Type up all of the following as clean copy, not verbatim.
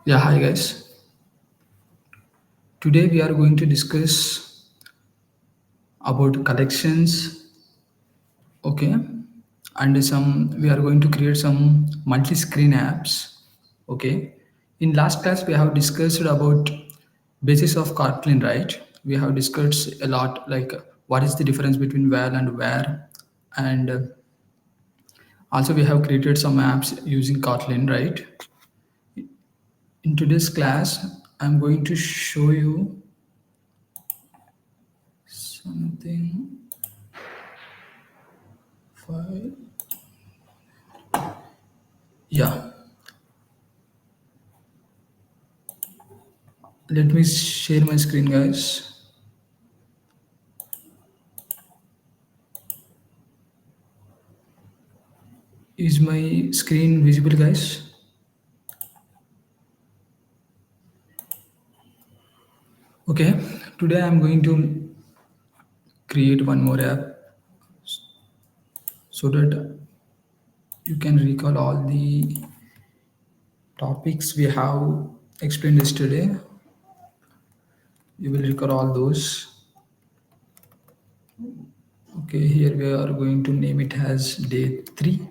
Yeah, hi guys. Today we are going to discuss about collections, okay? And some we are going to create some multi-screen apps, okay? In last class we have discussed about basis of Kotlin, right? We have discussed a lot like what is the difference between val and where, and also we have created some apps using Kotlin, right? In today's class, I'm going to show you something. File. Yeah, let me share my screen, guys. Is my screen visible, guys? Okay, today I'm going to create one more app so that you can recall all the topics we have explained yesterday. You will recall all those. Okay, here we are going to name it as day 3.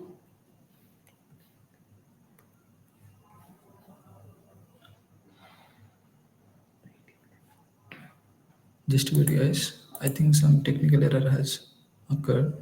Just wait, guys. I think some technical error has occurred.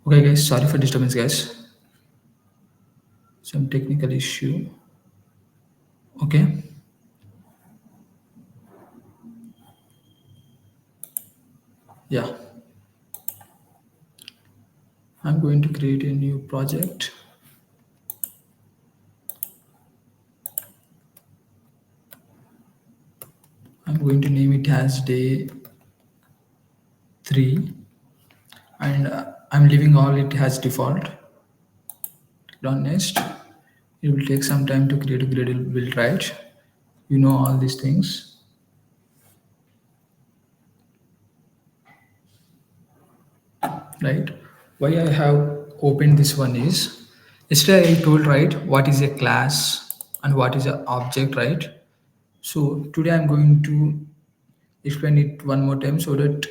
Okay, guys, sorry for disturbance, guys. Some technical issue. Okay, yeah. I'm going to create a new project. I'm going to name it as day 3 and I'm leaving all it as default. Click on next. It will take some time to create a gradle build, right? You know all these things, right? Why I have opened this one is yesterday I told, right, what is a class and what is an object, right? So today I'm going to explain it one more time so that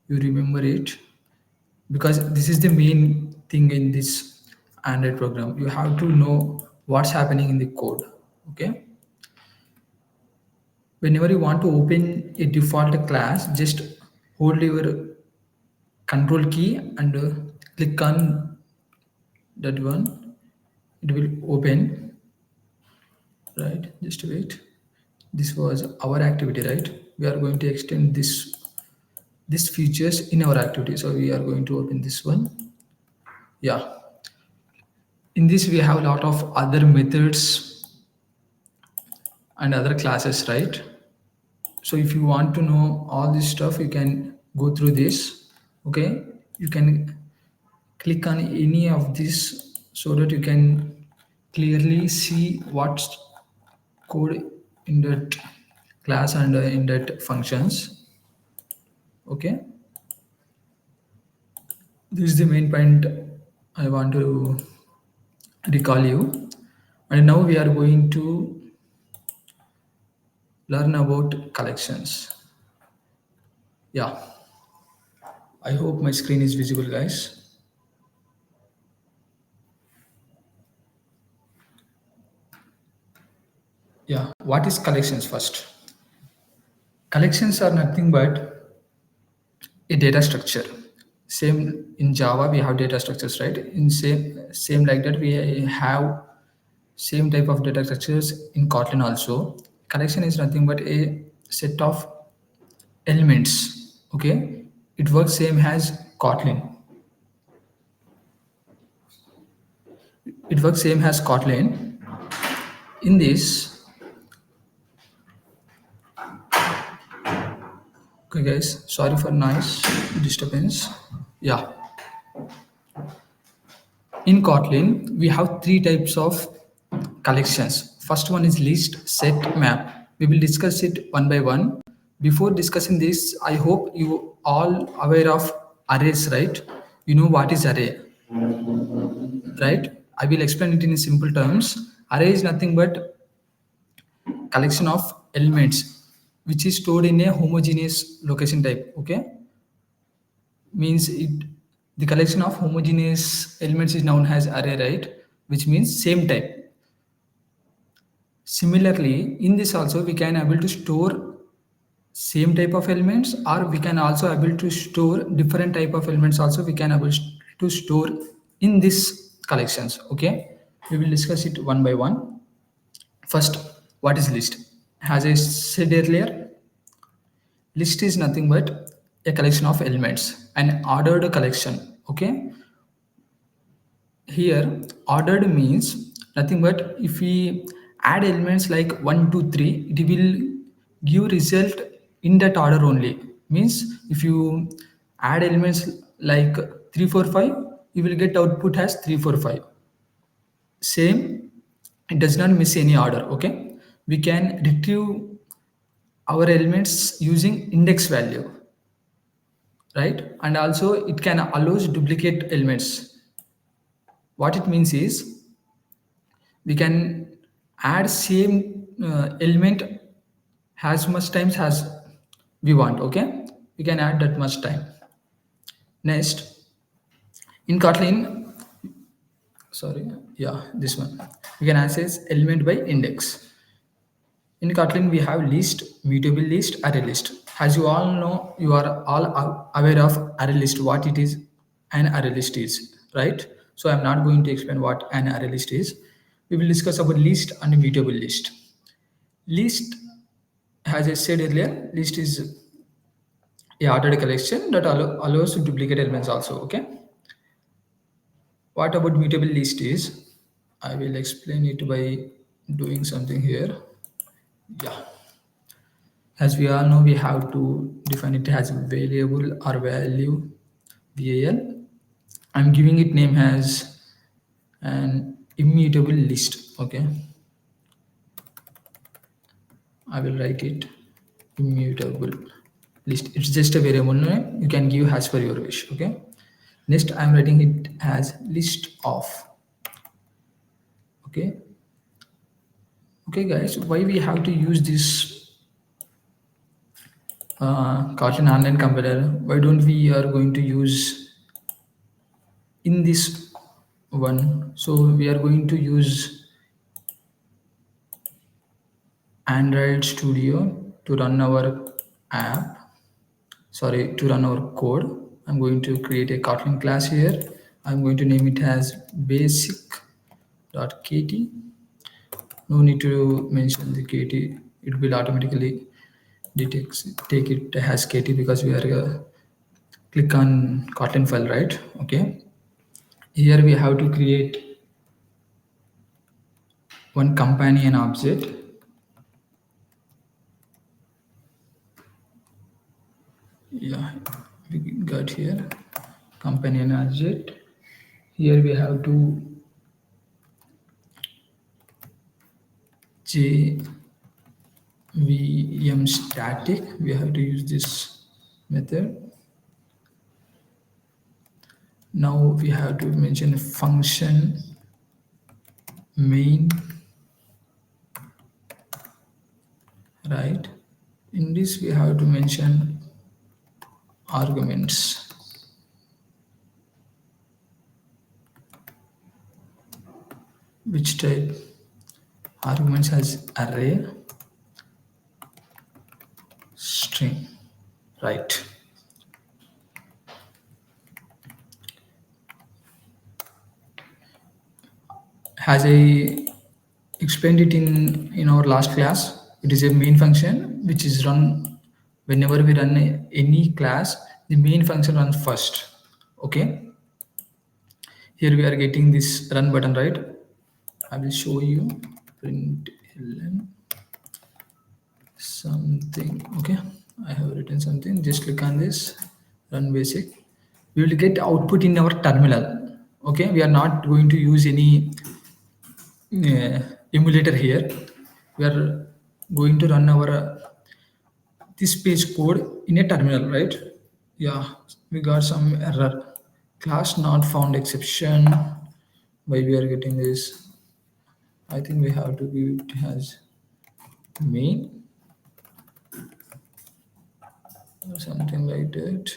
you remember it, because this is the main thing in this Android program. You have to know what's happening in the code. Okay, whenever you want to open a default class, just hold your control key and click on that one. It will open, right? Just wait. This was our activity, right? We are going to extend this features in our activity, so we are going to open this one. Yeah, in this we have a lot of other methods and other classes, right? So if you want to know all this stuff, you can go through this. Okay, you can click on any of this so that you can clearly see what's code in that class and in that functions. Okay, this is the main point I want to recall you. And now we are going to learn about collections. Yeah, I hope my screen is visible, guys. Yeah, what is collections first? Collections are nothing but a data structure. Same in Java, we have data structures, right? In same like that, we have same type of data structures in Kotlin also. Collection is nothing but a set of elements. Okay, it works same as Kotlin. It works same as Kotlin. In this, Okay, guys, sorry for noise disturbance. Yeah, in Kotlin, we have three types of collections. First one is list, set, map. We will discuss it one by one. Before discussing this, I hope you all aware of arrays, right? You know what is array, right? I will explain it in simple terms. Array is nothing but collection of elements which is stored in a homogeneous location type. Okay, means it the collection of homogeneous elements is known as array, right? Which means same type. Similarly, in this also we can able to store same type of elements, or we can also able to store different type of elements also we can able to store in this collections. Okay, we will discuss it one by one. First, what is list? As I said earlier, list is nothing but a collection of elements, an ordered collection. Okay, here ordered means nothing but if we add elements like 1 2 3, it will give result in that order only. Means if you add elements like 3 4 5, you will get output as 3 4 5. Same, it does not miss any order. Okay, we can retrieve our elements using index value, right? And also it can allows duplicate elements. What it means is we can add same element as much times as we want. Okay, we can add that much time. Next, in Kotlin, sorry, yeah, this one, we can access element by index. In Kotlin we have list, mutable list, array list. As you all know, you are all aware of array list, what it is, an array list is, right? So I'm not going to explain what an array list is. We will discuss about list and mutable list. List, as I said earlier, list is a ordered collection that allows to duplicate elements also. Okay. What about mutable list is? I will explain it by doing something here. Yeah. As we all know, we have to define it as variable or value val. I'm giving it name as an immutable list. Okay. I will write it immutable list. It's just a variable name. You can give as per your wish. Okay. Next, I'm writing it as list of. Okay. Okay, guys. Why we have to use this Kotlin online compiler? Why don't we are going to use in this one? So we are going to use Android Studio to run our app. Sorry, to run our code. I'm going to create a Kotlin class here. I'm going to name it as basic.kt. No need to mention the kt. It will automatically take it as kt because we are click on Kotlin file, right? Okay. Here we have to create one companion object. Yeah, we got here companion object. Here we have to jvm static. We have to use this method. Now we have to mention function main, right? In this we have to mention arguments. Which type? Arguments has array, string, right? As I explained it in our last class, it is a main function which is run whenever we run any class. The main function runs first. Okay. Here we are getting this run button, right? I will show you print ln something. Okay. I have written something. Just click on this, run basic. We will get output in our terminal. Okay, we are not going to use any uh, emulator here. We are going to run our this page code in a terminal, right? Yeah, we got some error. Class not found exception. Why we are getting this? I think we have to give it as main or something like that.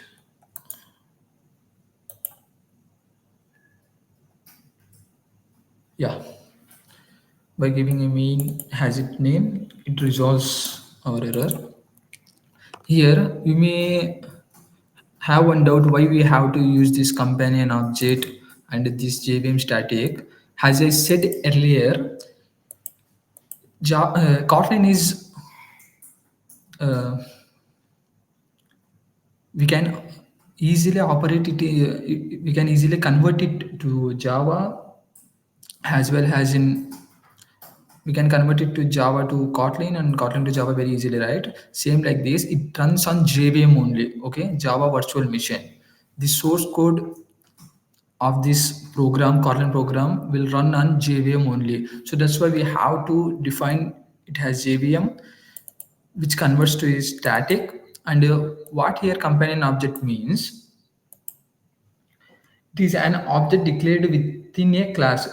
Yeah, by giving a main has it name, it resolves our error. Here you may have one doubt why we have to use this companion object and this JVM static. As I said earlier, Kotlin is uh, we can easily operate it. We can easily convert it to Java as well as in we can convert it to Java to Kotlin and Kotlin to Java very easily, right? Same like this, it runs on JVM only, okay? Java Virtual Machine. The source code of this program, Kotlin program, will run on JVM only. So that's why we have to define it as JVM, which converts to a static. And what here companion object means, it is an object declared within a class.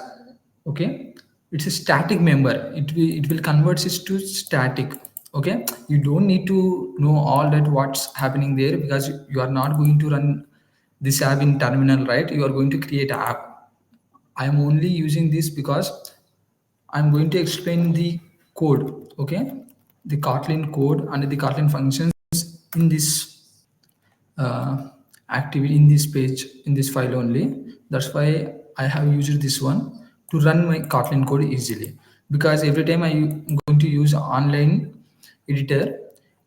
Okay, it's a static member. It will convert it to static. Okay, you don't need to know all that what's happening there because you are not going to run this app in terminal, right? You are going to create an app. I am only using this because I'm going to explain the code. Okay, the Kotlin code and the Kotlin functions in this uh, activity in this page in this file only. That's why I have used this one to run my Kotlin code easily, because every time I'm going to use online editor,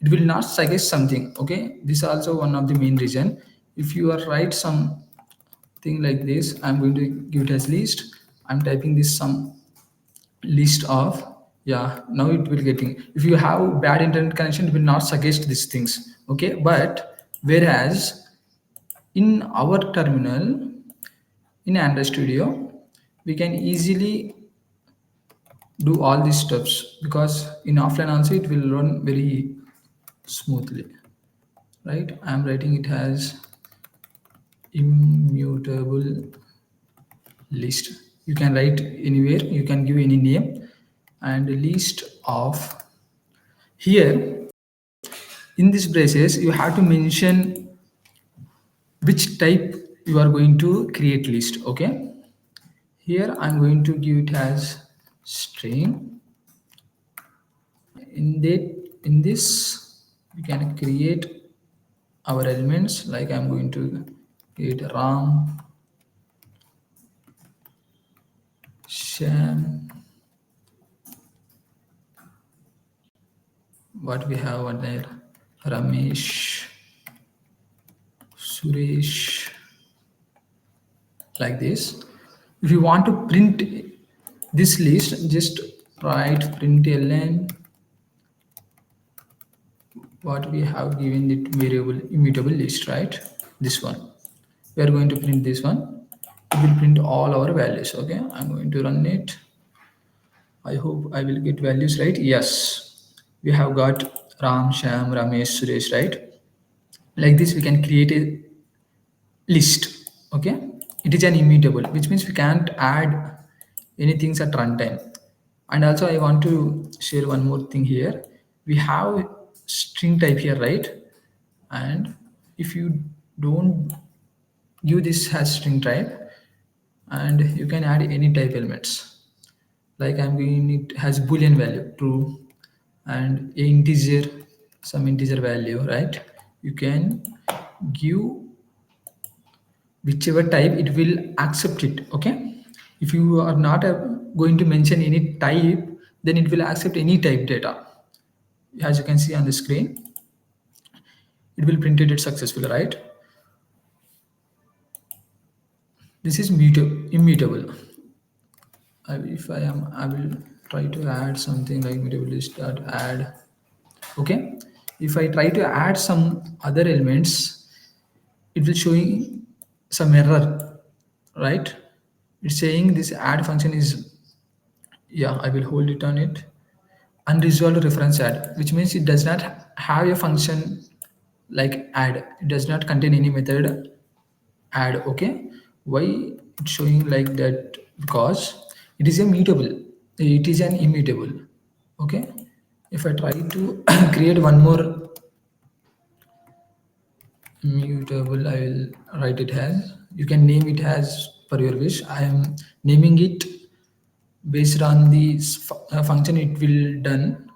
it will not suggest something. Okay, this is also one of the main reason. If you are write something like this, I'm going to give it as list. I'm typing this some list of, yeah, now it will getting. If you have bad internet connection, it will not suggest these things. Okay, but whereas in our terminal in Android Studio, we can easily do all these steps, because in offline also it will run very smoothly, right? I'm writing it as immutable list. You can write anywhere, you can give any name, and list of. Here in these braces you have to mention which type you are going to create list. Okay, here I'm going to give it as string. In this we can create our elements, like I'm going to create ram, sham, what we have on there, ramesh, suresh, like this. If you want to print this list, just write println what we have given it variable immutable list, right? This one we are going to print. This one, it will print all our values. Okay, I'm going to run it. I hope I will get values right. Yes, we have got ram, sham, ramesh, suresh, right? Like this we can create a list. Okay, it is an immutable, which means we can't add anything at runtime. And also I want to share one more thing here. We have string type here, right? And if you don't give this as string type, and you can add any type elements, like I'm giving it has boolean value true, and a integer, some integer value, right? You can give whichever type, it will accept it. Okay, if you are not going to mention any type, then it will accept any type data. As you can see on the screen, it will print it successfully, right? This is immutable. If I am, I will try to add something like mutable list dot add. Okay, If I try to add some other elements, it will showing some error, right? It's saying this add function is, yeah, I will hold it on it, unresolved reference add, which means it does not have a function like add. It does not contain any method add. Okay, why it's showing like that? Because it is a mutable, it is an immutable. Okay, if I try to create one more mutable, I will write it as, you can name it as per your wish. I am naming it based on the function it will done.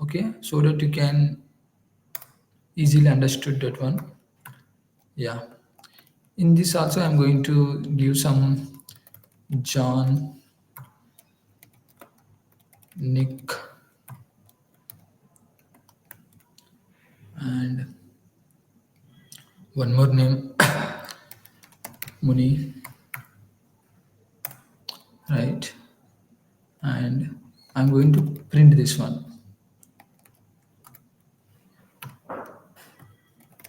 Okay, so that you can easily understood that one. Yeah, in this also I'm going to give some John, Nick, and one more name, Muni, right? And I'm going to print this one,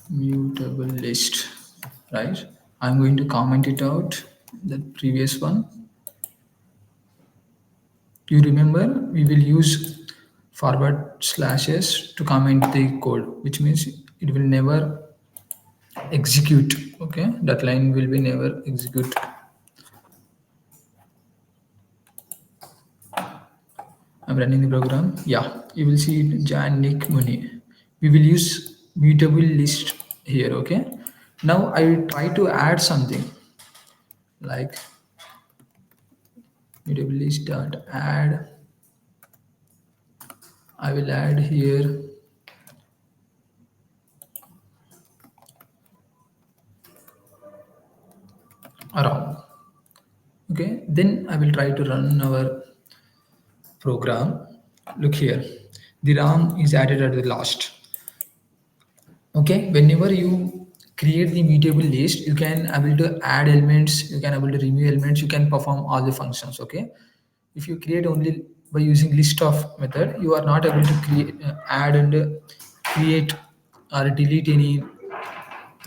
mutable list, right? I'm going to comment it out, the previous one. You remember we will use forward slashes to comment the code, which means it will never execute. Okay, that line will be never execute. I'm running the program. Yeah, you will see it, Jan, Nick, Muni. We will use mutable list here. Okay, now I will try to add something like mutable list dot add. I will add here around. Okay, then I will try to run our program. Look here, the RAM is added at the last. Okay, whenever you create the mutable list, you can able to add elements, you can able to remove elements, you can perform all the functions. Okay, if you create only by using list of method, you are not able to create add and create or delete any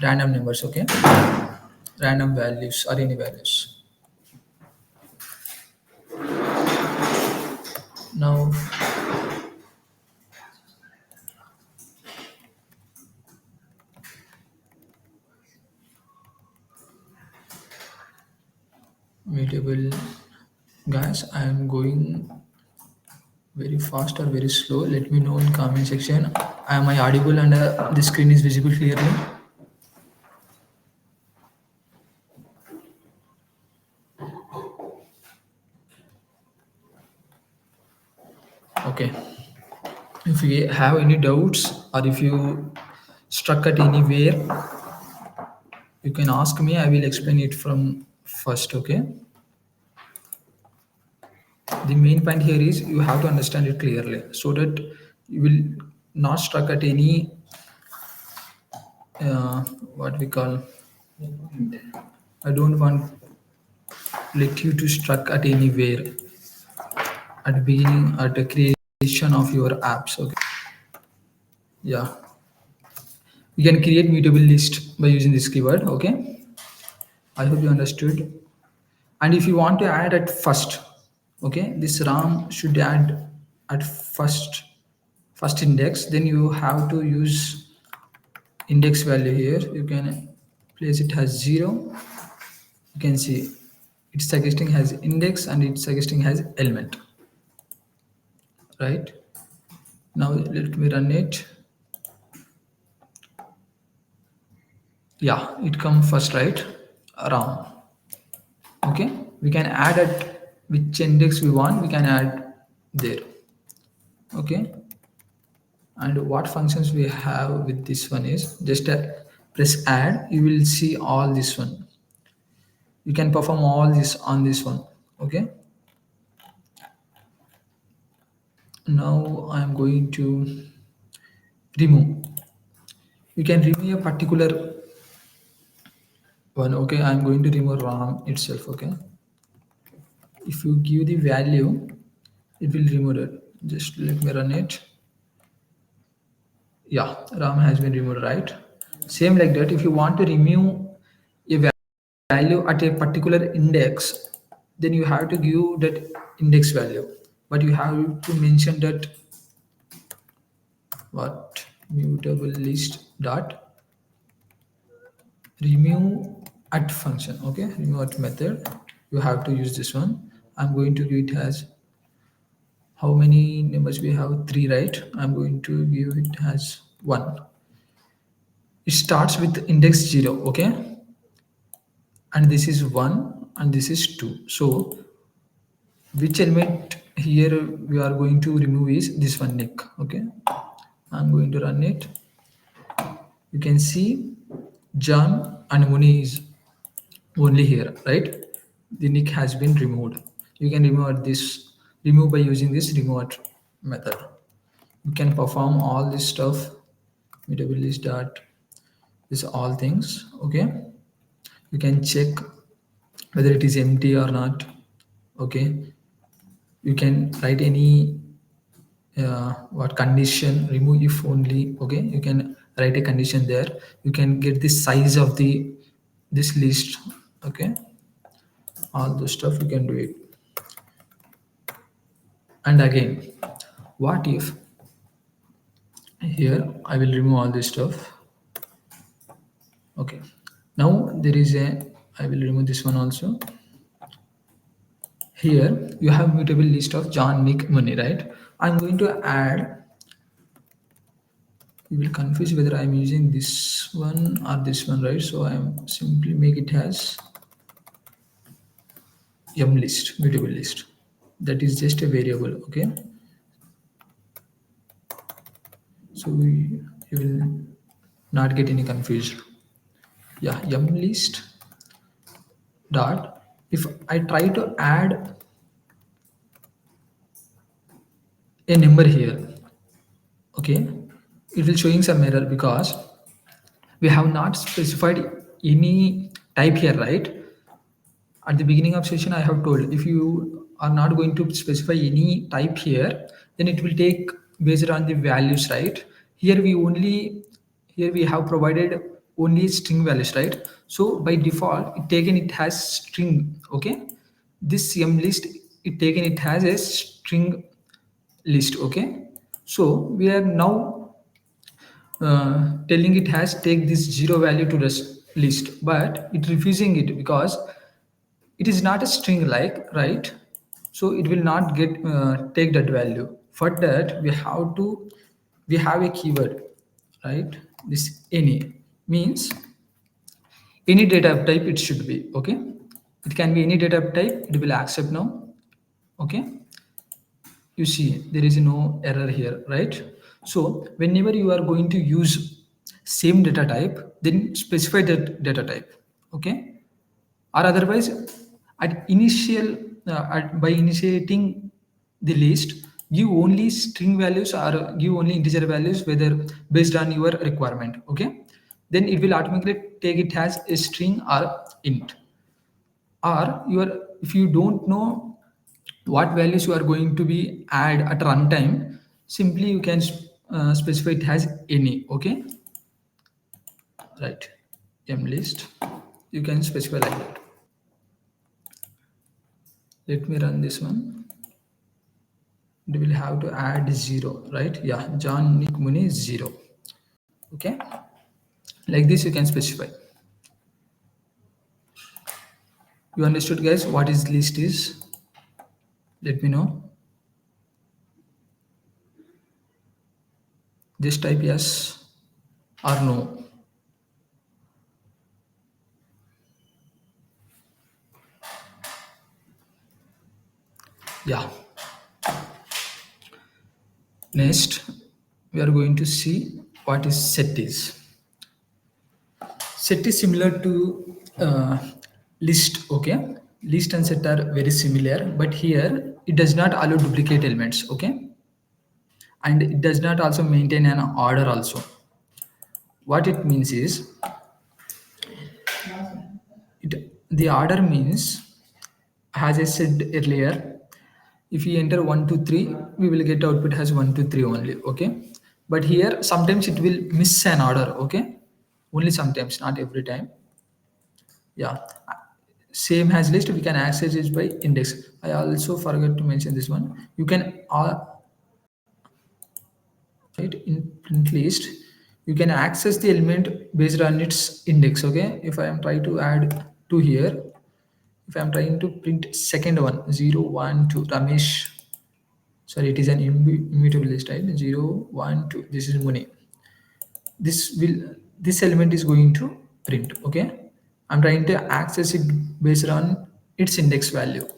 random numbers. Okay, random values or any values. Now mutable, guys, I am going very fast or very slow. Let me know in comment section. Am I audible and the screen is visible clearly? Okay, if you have any doubts or if you stuck at anywhere, you can ask me. I will explain it from first. Okay, the main point here is you have to understand it clearly so that you will not stuck at any what we call, I don't want let you to stuck at anywhere at the beginning at the creation of your apps. Okay, yeah, you can create mutable list by using this keyword. Okay, I hope you understood. And if you want to add at first, okay, this ram should add at first index, then you have to use index value here. You can place it as 0. You can see it's suggesting has index and it's suggesting has element, right? Now let me run it. Yeah, it come first, right? Ram. Okay, we can add at which index we want, we can add there. Okay, and what functions we have with this one is just press add, you will see all this one, you can perform all this on this one. Okay, now I'm going to remove, you can remove a particular one. Okay, I'm going to remove ram itself. Okay, if you give the value, it will remove it. Just let me run it. Yeah, ram has been removed, right? Same like that, if you want to remove a value at a particular index, then you have to give that index value, but you have to mention that what mutable list dot remove at function. Okay, remove at method, you have to use this one. I'm going to give it as, how many numbers we have? Three, right? I'm going to give it as one. It starts with index 0, okay, and this is 1 and this is 2. So which element here we are going to remove is this one, nick. Okay, I'm going to run it. You can see John and Muni is only here, right? The nick has been removed. You can remove by using this remove method. You can perform all this stuff. Mutable list dot this all things. Okay, you can check whether it is empty or not. Okay, you can write any what condition, remove if only. Okay, you can write a condition there. You can get the size of this list. Okay, all the stuff you can do it. And again, what if here I will remove all this stuff. Okay, now there is a, I will remove this one also. Here you have mutable list of John, Nick, Money, right? I'm going to add, you will confuse whether I'm using this one or this one, right? So I'm simply make it as m list, mutable list. That is just a variable, okay? So you will not get any confusion. Yeah, m list dot. If I try to add a number here, okay, it will showing some error because we have not specified any type here, right? At the beginning of session I have told, if you are not going to specify any type here, then it will take based on the values, right? Here we only, here we have provided only string values, right? So by default it taken it has string. Okay, this m list, it taken it has a string list. Okay, so we are now telling it has take this zero value to the list, but it refusing it because it is not a string like, right? So it will not get take that value. For that we have to, we have a keyword, right? This any means any data type it should be. Okay, it can be any data type, it will accept now. Okay, you see there is no error here, right? So whenever you are going to use same data type, then specify that data type. Okay, or otherwise at initial by initiating the list, give only string values or give only integer values whether based on your requirement. Okay, then it will automatically take it as a string or int. Or you are, if you don't know what values you are going to be add at runtime, simply you can specify it as any. Okay, right, m list, you can specify like that. Let me run this one. We will have to add 0, right? Yeah, John, Nick, Muni is 0. Okay, like this you can specify. You understood, guys, what is list is? Let me know. Just type yes or no. Yeah. Next, we are going to see what is set is. Set is similar to list. Okay, list and set are very similar, but here it does not allow duplicate elements. Okay, and it does not also maintain an order also. What it means is, the order means, as I said earlier, if we enter 1 2 3, we will get output as 1 2 3 only. Okay, but here sometimes it will miss an order. Okay, only sometimes, not every time. Yeah, same as list, we can access it by index. I also forgot to mention this one. You can right in print list, you can access the element based on its index. Okay, if I am trying to add 2 here, if I am trying to print second one 0 1 2 Ramesh, sorry, it is an immutable list, right? 0 1 2, this is Muni. This element is going to print. Okay, I'm trying to access it based on its index value,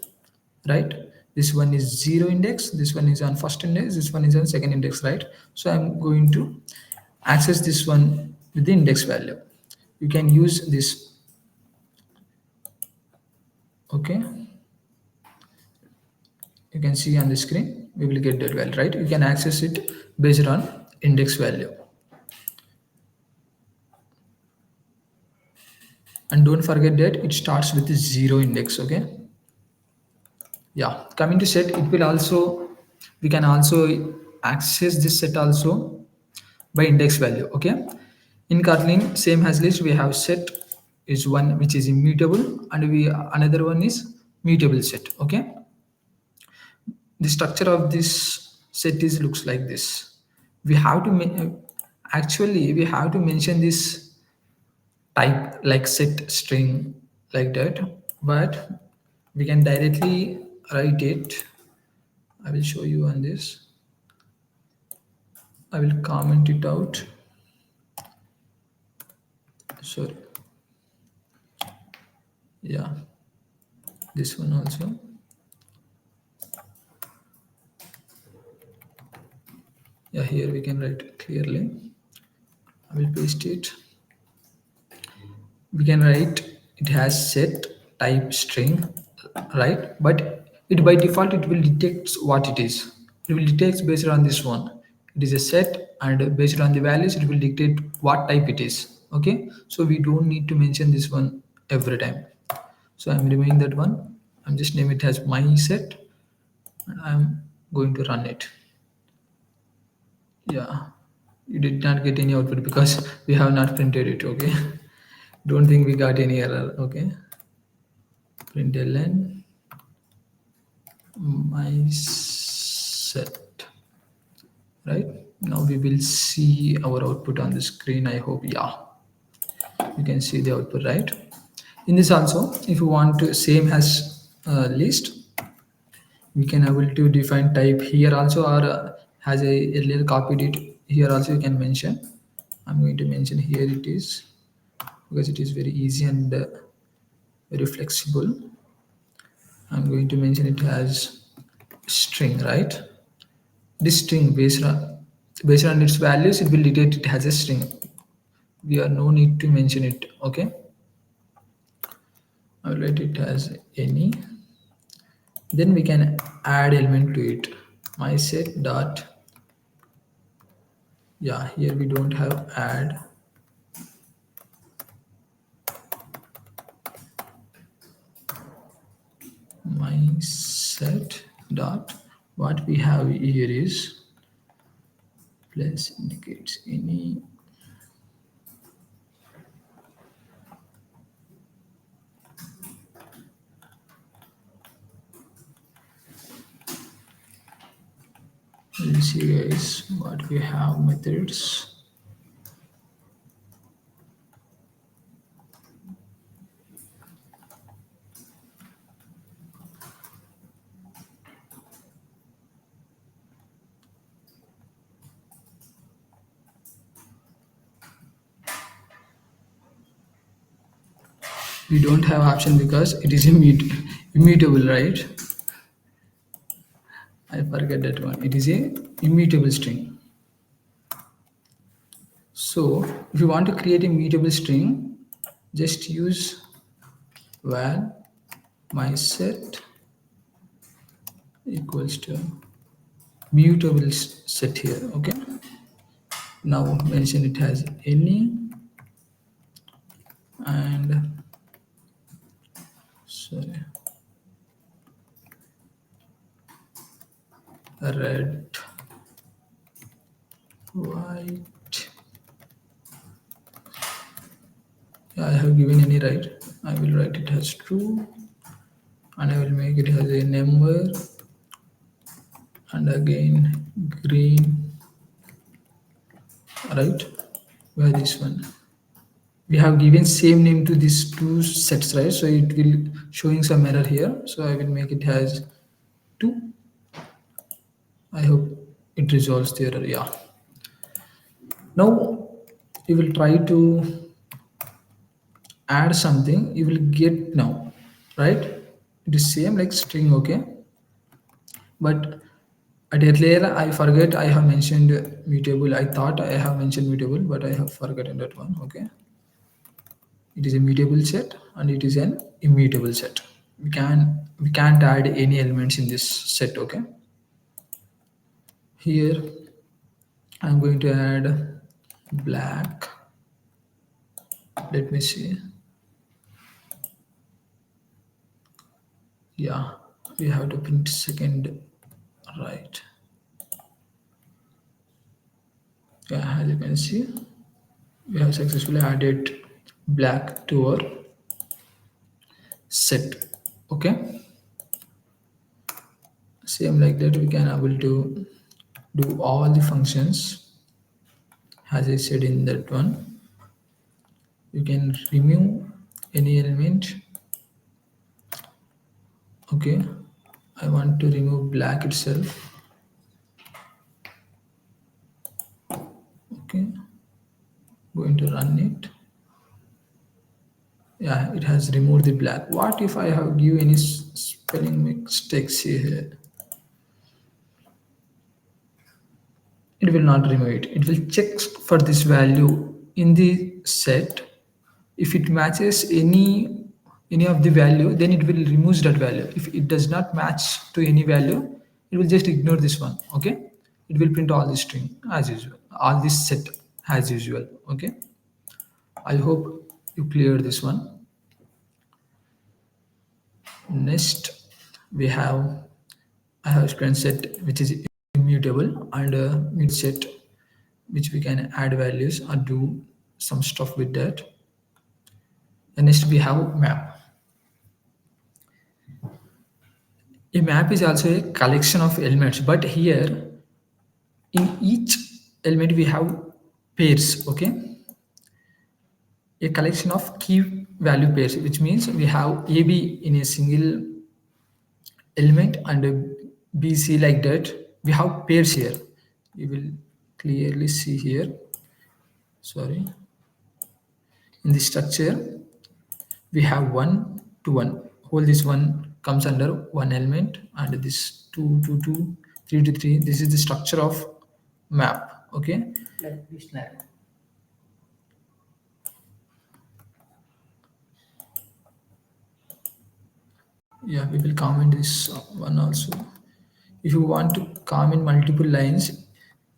right? This one is 0 index, this one is on first index, this one is on second index, right? So I'm going to access this one with the index value. You can use this. Okay, you can see on the screen, we will get that value, right? You can access it based on index value. And don't forget that it starts with 0 index. Okay, yeah, coming to set, it will also, we can also access this set also by index value. Okay, in Kotlin same as list, we have set is one which is immutable, and we another one is mutable set. Okay, the structure of this set is looks like this. We have to actually we have to mention this type like set string like that, but we can directly write it. I will show you on this. I will comment it out. Sorry. Yeah, this one also. Yeah, here we can write it clearly. I will paste it. We can write it has set type string, right? But it by default it will detect what it is. It will detect based on this one. It is a set, and based on the values it will dictate what type it is. Okay, so we don't need to mention this one every time. So I'm removing that one. I'm just name it as my set, and I'm going to run it. Yeah, you did not get any output because we have not printed it. Okay, don't think we got any error. Okay, println my set, right? Now we will see our output on the screen. I hope, yeah, you can see the output, right? In this also, if you want to same as list, we can able to define type here also, or has a earlier copied it here also you can mention. I'm going to mention here it is, because it is very easy and very flexible. I'm going to mention it as string, right? This string based on its values, it will detect it has a string. We are no need to mention it. Okay, I will write it as any. Then we can add element to it. My set dot, yeah, here we don't have add. My set dot, what we have here is plus indicates any. We'll see guys what we have methods. We don't have option because it is immutable, right? I forget that one. It is a immutable string. So if you want to create a mutable string, just use val my set equals to mutable set here. Okay, now mention it as any, and sorry, red white. Yeah, I have given any right. I will write it as true, and I will make it as a number, and again green, right? Where this one? We have given same name to these two sets, right? So it will showing some error here. So I will make it as 2. I hope it resolves the error. Yeah. Now you will try to add something. You will get now, right? It is same like string, okay? But at earlier I forget I have mentioned mutable. I thought I have mentioned mutable, but I have forgotten that one. Okay. It is a mutable set and it is an immutable set. We can't add any elements in this set. Okay. Here I'm going to add black. Let me see. Yeah, we have to print second, right? Yeah, as you can see, we have successfully added black to our set. Okay, same like that we can able to do all the functions as I said in that one. You can remove any element. Okay, I want to remove black itself. Okay, going to run it. Yeah, it has removed the black. What if I have give any spelling mistakes here? It will not remove it. It will check for this value in the set. If it matches any of the value, then it will remove that value. If it does not match to any value, it will just ignore this one. Okay, it will print all the string as usual, all this set as usual. Okay, I hope you clear this one. Next we have, I have explained set which is immutable, and mute set which we can add values or do some stuff with that. And next we have map. A map is also a collection of elements, but here in each element we have pairs. Okay, a collection of key value pairs, which means we have AB in a single element and a BC like that. We have pairs here. You will clearly see here. Sorry, in the structure we have 1 to 1. Whole this one comes under one element, and this 2 to 2, 3 to 3. This is the structure of map. Okay. Like this narrow. Yeah, we will comment this one also. If you want to comment multiple lines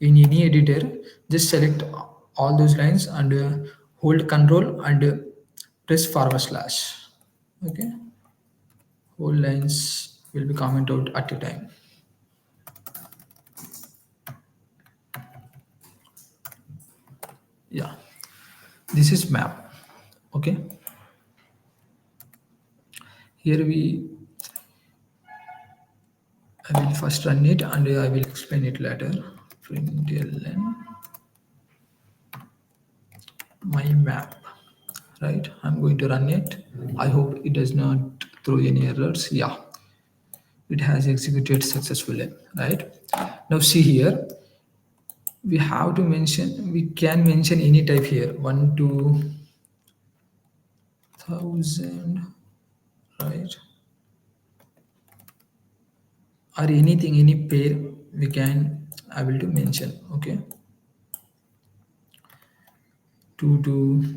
in any editor, just select all those lines and hold control and press forward slash. Okay, whole lines will be commented out at a time. Yeah, this is map. Okay, here I will first run it and I will explain it later. Println my map, right? I'm going to run it. I hope it does not throw any errors. Yeah, it has executed successfully, right? Now see here, we have to mention, we can mention any type here, 1 to 1000, right? Or anything, any pair we can able to mention. Okay, 2 to,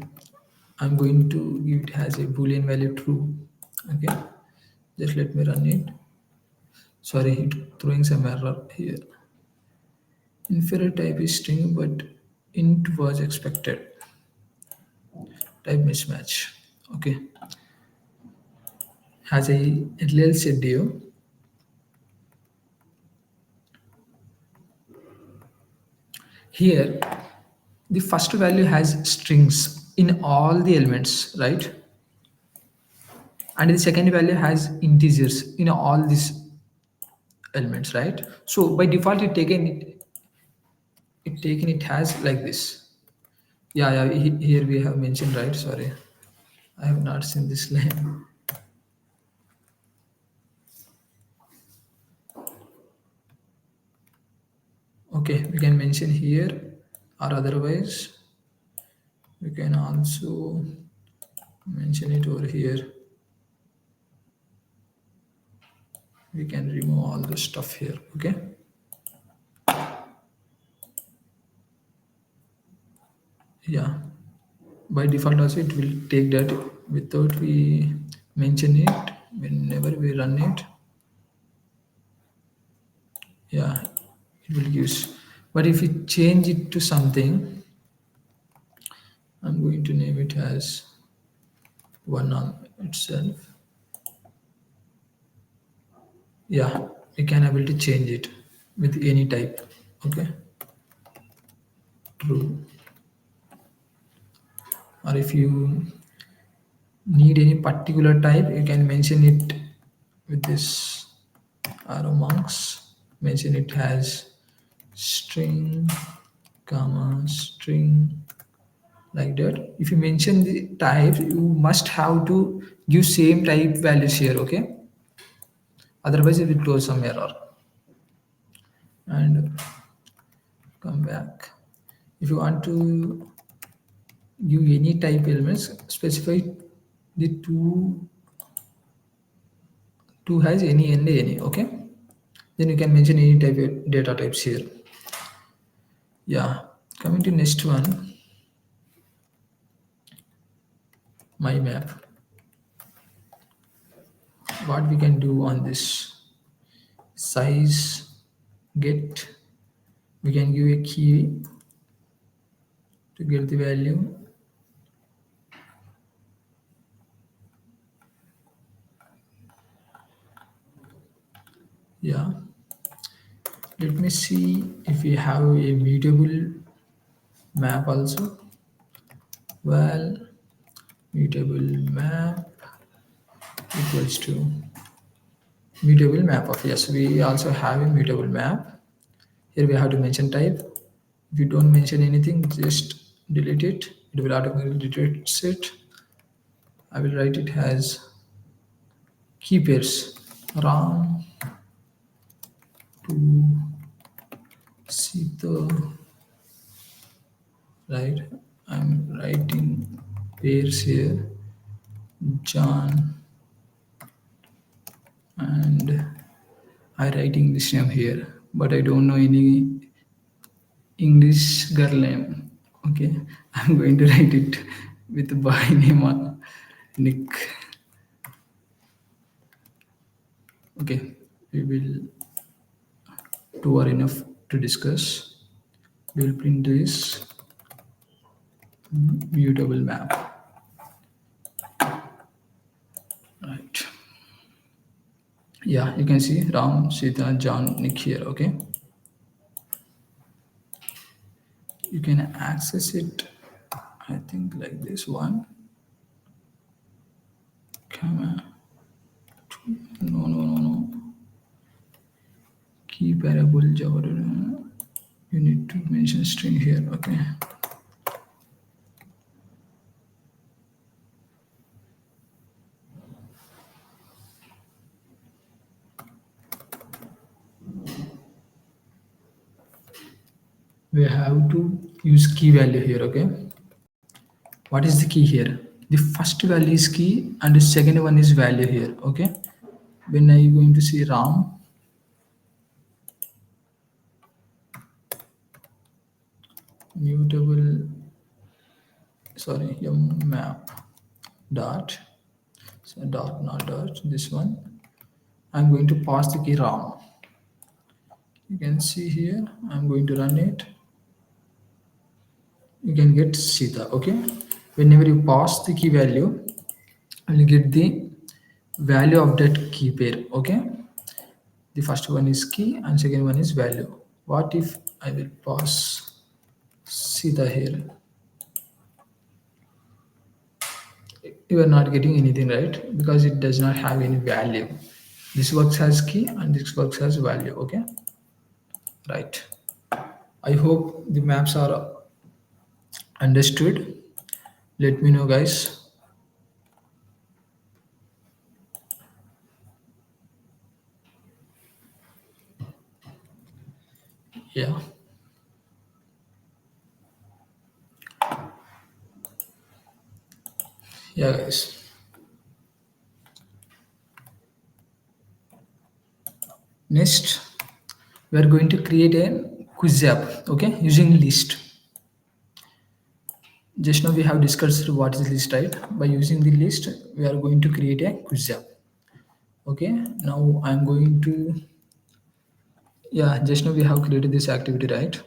I'm going to give it as a boolean value true. Okay, just let me run it. Sorry, it throwing some error here. Inferior type is string, but int was expected. Type mismatch. Okay, as I earlier said to you, Here, the first value has strings in all the elements, right? And the second value has integers in all these elements, right? So by default, it has like this. Yeah, yeah. Here we have mentioned, right? Sorry, I have not seen this line. Okay, we can mention here, or otherwise we can also mention it over here. We can remove all the stuff here. Okay. Yeah. By default also it will take that without we mention it. Whenever we run it, yeah, it will use. But if we change it to something, I'm going to name it as one on itself. Yeah, we can able to change it with any type. Okay, true. Or if you need any particular type, you can mention it with this arrow marks. Mention it as string, comma, string, like that. If you mention the type, you must have to give same type values here. Okay, otherwise it will close some error. And come back. If you want to give any type elements, specify the two has any and any. Okay, then you can mention any type of data types here. Yeah, coming to next one, my map. What we can do on this size get, we can give a key to get the value. Yeah, let me see if we have a mutable map also. Well, mutable map equals to mutable map of, yes, we also have a mutable map. Here we have to mention type. If you don't mention anything, just delete it. It will automatically detect it. I will write it as key pairs ram to Sita, right? I'm writing pairs here, John, and I writing this name here, but I don't know any English girl name. Okay, I'm going to write it with boy name on Nick. Okay, we will two are enough to discuss. We will print this mutable map. Right. Yeah, you can see Ram, Sita, John, Nick here. Okay. You can access it, I think, like this one. Come on. No, no, no, no. Key variable Java. You need to mention string here. Okay. We have to use key value here. Okay. What is the key here? The first value is key and the second one is value here. Okay. When are you going to see Ram? Mutable, sorry, map dot, so dot, not dot, this one. I'm going to pass the key Ram. You can see here, I'm going to run it. You can get Sita. Okay. Whenever you pass the key value, you will get the value of that key pair. Okay. The first one is key and second one is value. What if I will pass see the here, you are not getting anything, right? Because it does not have any value. This works as key and this works as value. Okay, right. I hope the maps are understood. Let me know, guys. Yeah, yeah, guys. Next, we are going to create a quiz app. Okay, using list. Just now we have discussed what is list, right? By using the list, we are going to create a quiz app. Okay, now I'm going to, yeah, just now we have created this activity, right?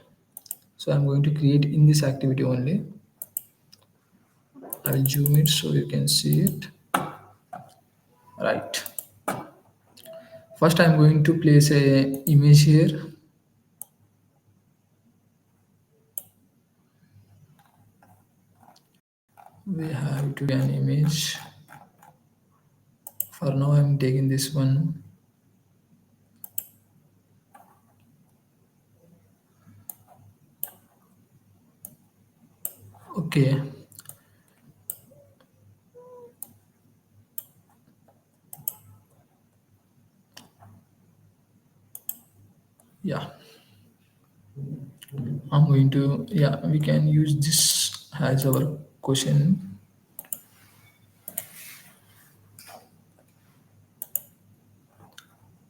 So I'm going to create in this activity only. I will zoom it so you can see it. Right. First, I'm going to place a image here. We have to an image. For now, I'm taking this one. Okay. Yeah. I'm going to, yeah, we can use this as our question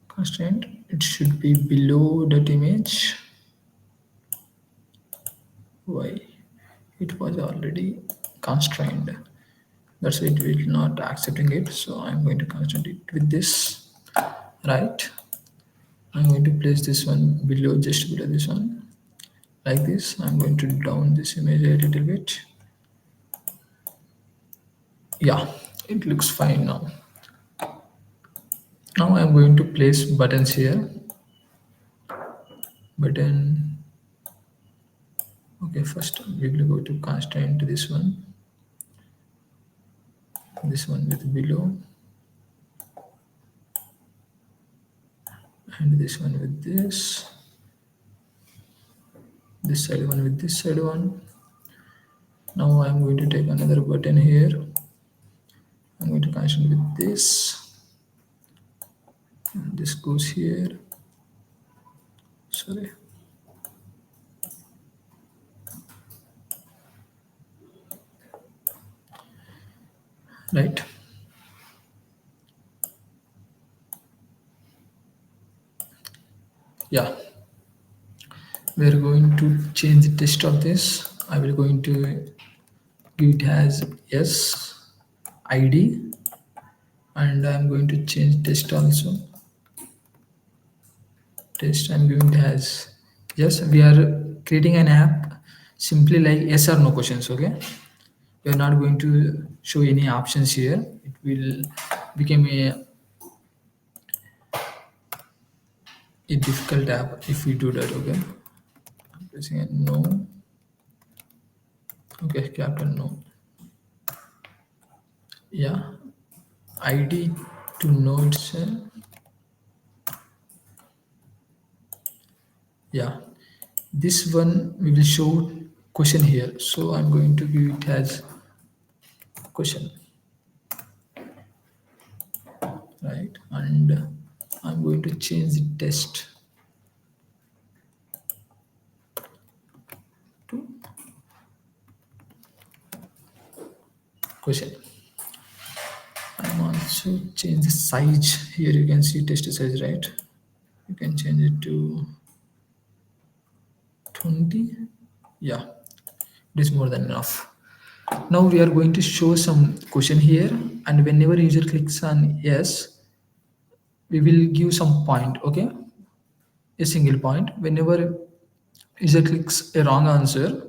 constraint. It should be below that image. Why? It was already constrained. That's why it will not accepting it. So I'm going to constrain it with this. Right. I'm going to place this one below, just below this one, like this. I'm going to down this image a little bit. Yeah, it looks fine now. Now I'm going to place buttons here. Button. Okay, first we will go to constraint this one with below, and this one with this side one with this side one. Now I'm going to take another button here. I'm going to constraint with this. And this goes here. Sorry. Right. Yeah. We're going to change the text of this. I will going to give it as yes id, and I'm going to change text also. Text I'm giving it as yes. We are creating an app simply like yes or no questions. Okay, we are not going to show any options here. It will become a difficult app if we do that. Okay, I'm pressing a no. Okay, captain no. Yeah, id to nodes. Yeah, this one we will show question here, so I'm going to give it as question, right? And I'm going to change the test to question. I'm also change the size here. You can see test size, right? You can change it to 20. Yeah, it is more than enough. Now we are going to show some question here, and whenever user clicks on yes, we will give some point. Okay, a single point. Whenever user clicks a wrong answer,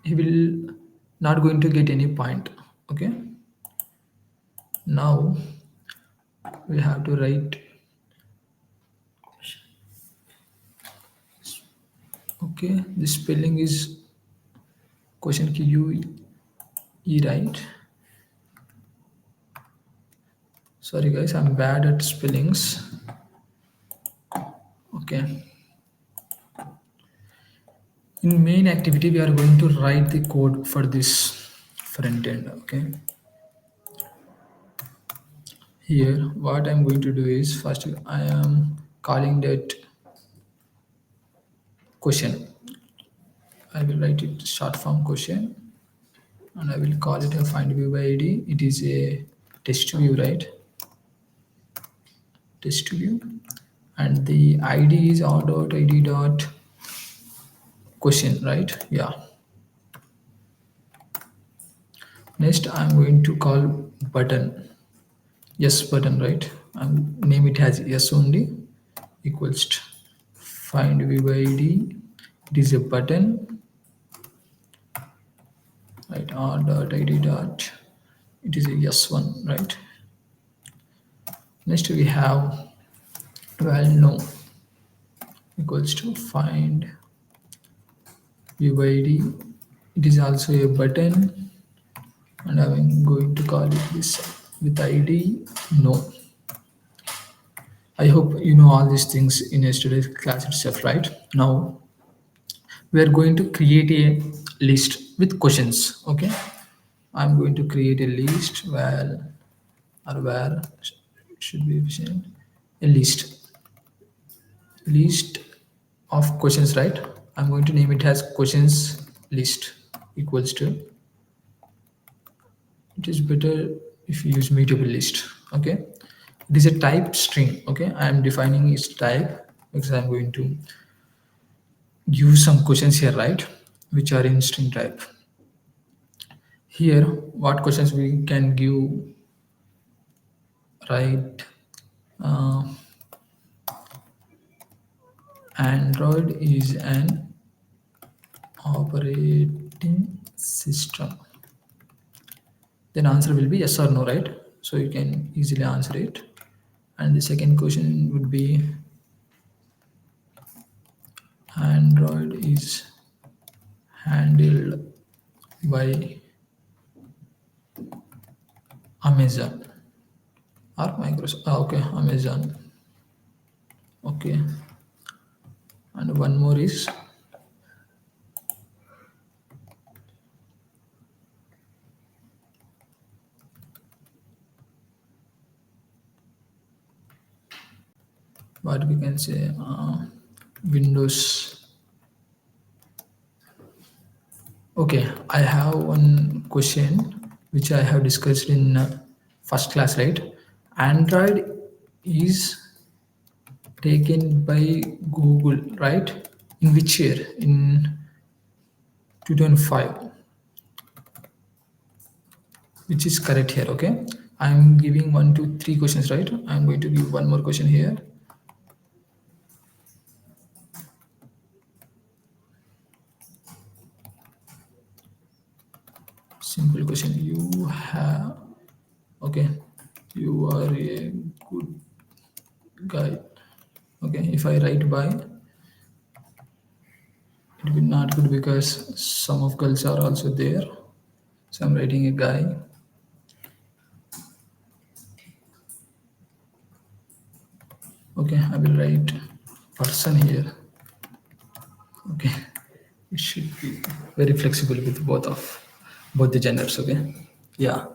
he will not going to get any point. Okay, now we have to write. Okay, the spelling is question key U E, right? Sorry guys, I'm bad at spellings. Okay. In main activity, we are going to write the code for this front end. Okay. Here, what I'm going to do is first I am calling that question. I will write it short form question, and I will call it a find view by ID. It is a test view, right? Test view, and the ID is r.id dot question, right? Yeah. Next, I'm going to call button. Yes button, right? Name it as yes only equals to find view by ID. It is a button, right? R.id dot. It is a yes one, right? Next we have val no equals to find view by ID. It is also a button, and I'm going to call it this with ID no. I hope you know all these things in yesterday's class itself, right? Now we are going to create a list with questions. Okay, I'm going to create a list where it should be efficient. A list of questions, right? I'm going to name it as questions list equals to. It is better if you use mutable list. Okay, it is a type string. Okay, I am defining its type because I'm going to give some questions here, right, which are in string type. Here what questions we can give, right? uh, Android is an operating system. Then answer will be yes or no, right? So you can easily answer it. And the second question would be Android is handled by Amazon or Microsoft. Okay, Amazon. Okay, and one more is what we can say, Windows. Okay, I have one question which I have discussed in first class, right? Android is taken by Google, right? In which year? In 2005, which is correct here. Okay, I'm giving one, two, three questions, right? I'm going to give one more question here. Simple question. You have, okay, you are a good guy. Okay, if I write by, it will not good because some of girls are also there. So I'm writing a guy. Okay, I will write person here. Okay, it should be very flexible with both the genders. Okay, yeah.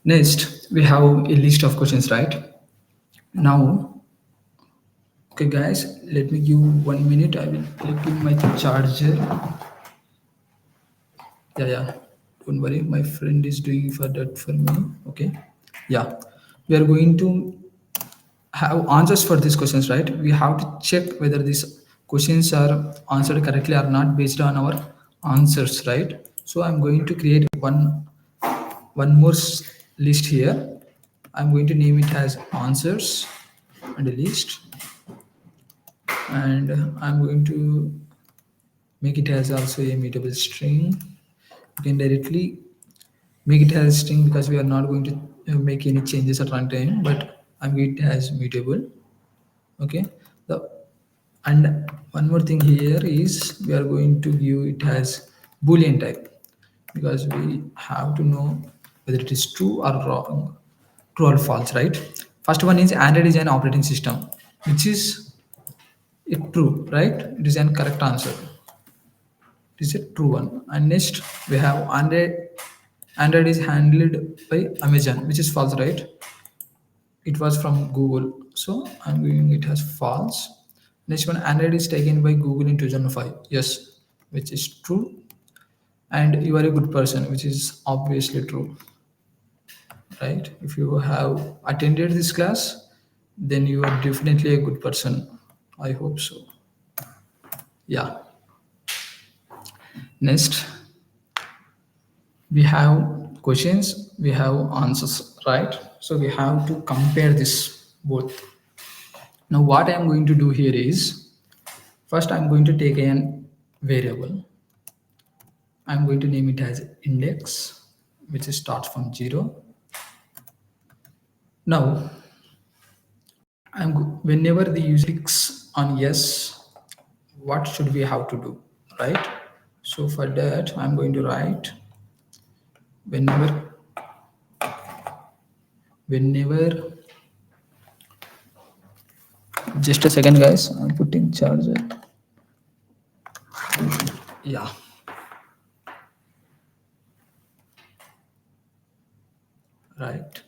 Next we have a list of questions, right? Now, okay guys, let me give 1 minute. I will plug in my charger. Yeah, don't worry, my friend is doing for that for me. Okay, yeah, we are going to have answers for these questions, right? We have to check whether these questions are answered correctly or not based on our answers, right? So I'm going to create one more list here. I'm going to name it as answers and a list, and I'm going to make it as also a mutable string. You can directly make it as string because we are not going to make any changes at runtime, but I'm going it as mutable. Okay, the And one more thing here is we are going to give it as boolean type, because we have to know whether it is true or wrong, true or false, right? First one is Android is an operating system, which is it true, right? It is an correct answer. It is a true one. And next we have Android is handled by Amazon, which is false, right? It was from Google, so I'm giving it as false. Next one, Android is taken by Google in 2005. Yes, which is true. And you are a good person, which is obviously true, right? If you have attended this class, then you are definitely a good person. I hope so. Yeah. Next, we have questions, we have answers, right? So we have to compare this both. Now, what I am going to do here is first I'm going to take an variable. I'm going to name it as index, which starts from 0. Now, whenever the user clicks on yes, what should we have to do, right? So for that, I'm going to write whenever whenever just a second, guys. I'm putting charger. Yeah, right.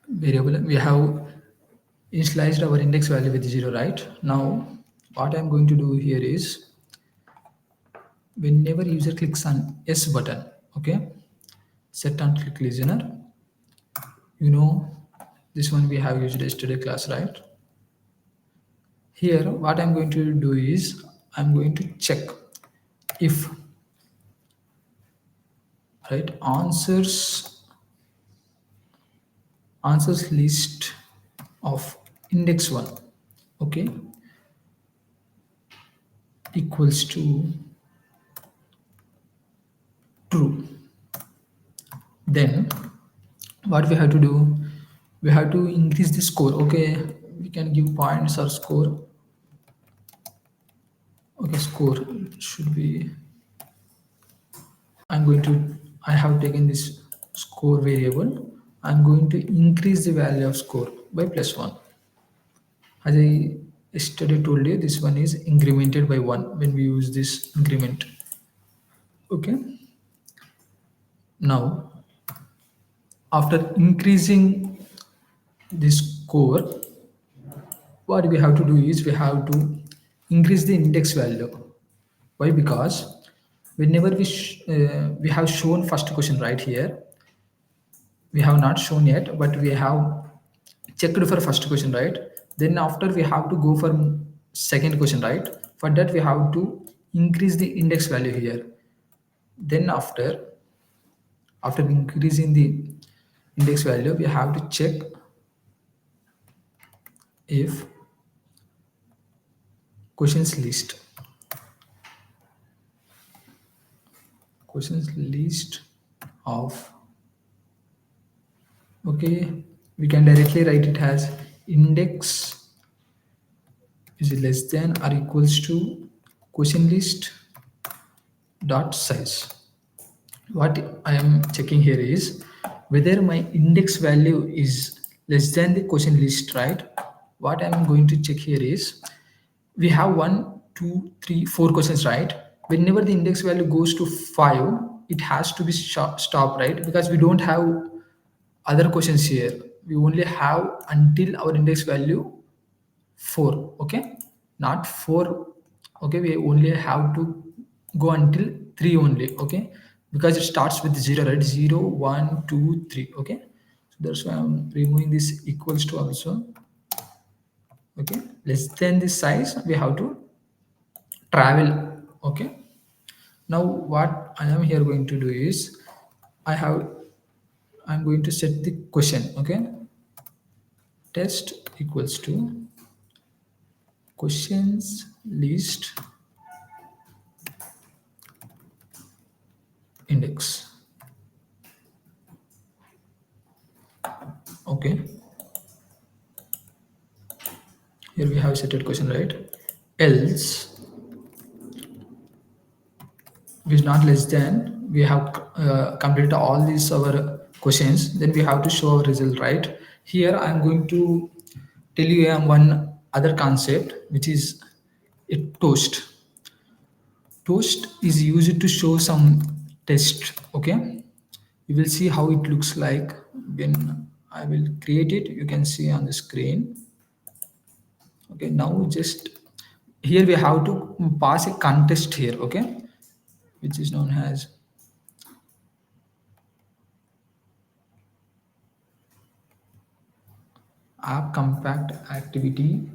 Variable we have initialized our index value with 0, right? Now, what I'm going to do here is whenever user clicks on yes button, okay, set on click listener, you know, this one we have used yesterday class, right? Here what I'm going to do is I'm going to check if right answers list of index 1, okay, equals to true, then what we have to do, we have to increase the score, okay. We can give points or score. Okay, score should be, I'm going to, I have taken this score variable. I'm going to increase the value of score by +1. As I yesterday told you, this one is incremented by 1 when we use this increment. Okay. Now, after increasing this score, what we have to do is we have to increase the index value. Why? Because whenever we have shown first question right here, we have not shown yet, but we have checked for first question, right? Then after we have to go for second question, right? For that we have to increase the index value here. Then after increasing the index value, we have to check if questions list of, okay, we can directly write it as index is less than or equals to question list dot size. What I am checking here is whether my index value is less than the question list, right? What I'm going to check here is we have 1, 2, 3, 4 questions, right? Whenever the index value goes to 5, it has to be stopped, right? Because we don't have other questions here. We only have until our index value 4, okay, not 4, okay. We only have to go until 3 only, okay, because it starts with 0, right? 0, 1, 2, 3, okay. So that's why I'm removing this equals to also, okay. Less than this size we have to travel, okay. Now what I am here going to do is I'm going to set the question, okay. Test equals to questions list index, okay. Here we have setted question, right? else is not less than we have completed all these our questions, then we have to show our result, right? Here I'm going to tell you one other concept, which is a toast is used to show some test. Okay, you will see how it looks like when I will create it. You can see on the screen. Okay, now just here we have to pass a contest here. Okay, which is known as app compact activity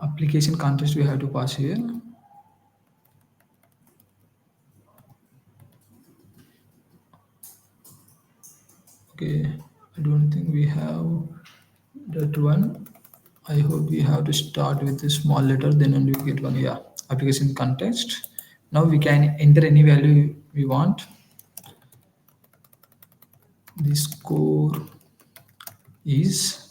application contest. We have to pass here. Okay, I don't think we have that one. I hope we have to start with a small letter, then only we get one. Yeah, application context. Now we can enter any value we want. The score is,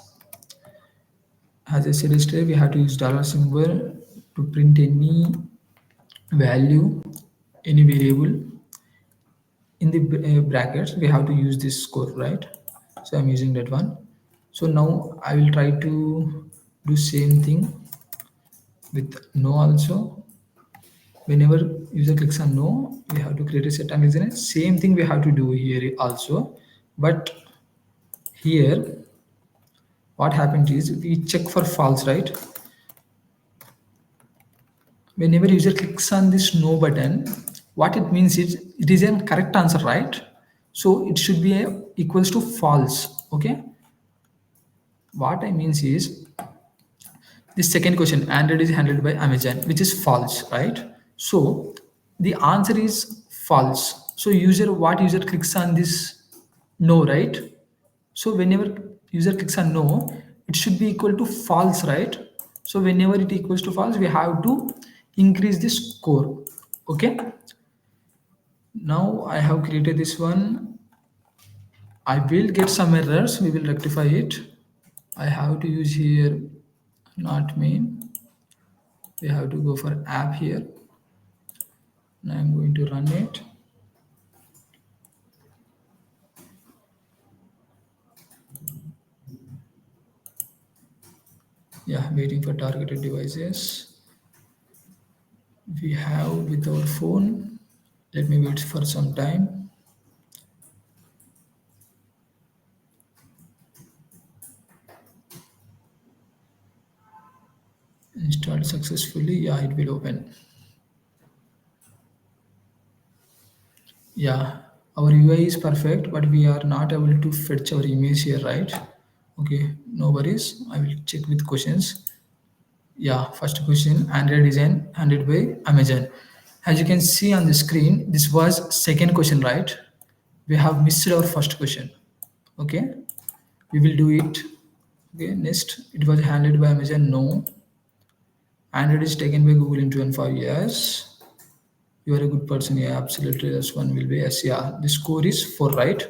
as I said yesterday, we have to use dollar symbol to print any value, any variable in the brackets. We have to use this score, right? So I'm using that one. So now I will try to do same thing with no also. Whenever user clicks on no, we have to create a set and listener. Same thing we have to do here also, but here what happens is we check for false, right? Whenever user clicks on this no button, what it means is it is a correct answer, right? So it should be equals to false. Okay, what I means is the second question, Android is handled by Amazon, which is false, right? So the answer is false. So what user clicks on this no, right? So whenever user clicks on no, it should be equal to false, right? So whenever it equals to false, we have to increase the score. Okay. Now I have created this one. I will get some errors. We will rectify it. I have to use here not main. We have to go for app here. Now I'm going to run it. Yeah, waiting for targeted devices. We have with our phone. Let me wait for some time. Installed successfully. Yeah, it will open. Yeah, our UI is perfect, but we are not able to fetch our image here, right? Okay, no worries. I will check with questions. Yeah, first question, Android design handled by Amazon. As you can see on the screen, this was second question, right? We have missed our first question. Okay, we will do it. Okay, next, it was handled by Amazon. No, Android is taken by Google in 25 years. You are a good person. Yeah, absolutely. This one will be yes. Yeah, the score is 4, right?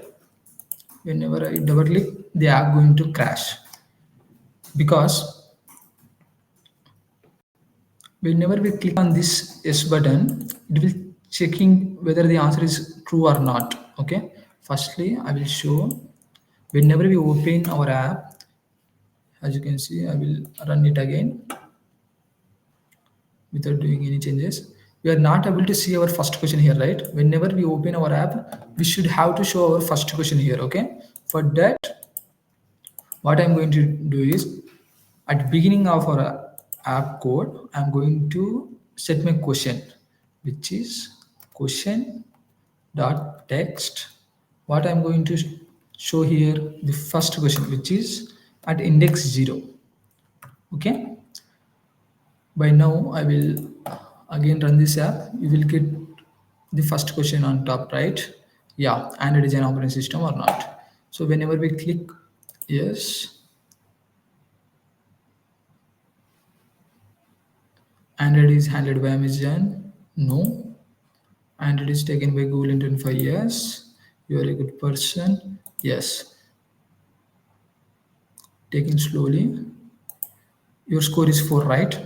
Whenever I double click, the app going to crash because whenever we click on this yes button, it will checking whether the answer is true or not. Okay. Firstly, I will show whenever we open our app, as you can see, I will run it again without doing any changes. We are not able to see our first question here, right? Whenever we open our app, we should have to show our first question here. Okay. For that, what I'm going to do is at beginning of our app code, I'm going to set my question, which is question dot text. What I'm going to show here, the first question, which is at index 0. Okay. By now, I will again run this app. You will get the first question on top, right? Yeah, Android is an operating system or not. So whenever we click yes, Android is handled by Amazon. No. Android is taken by Google in 25 years. You are a good person. Yes. Taking slowly. your score is 4, right?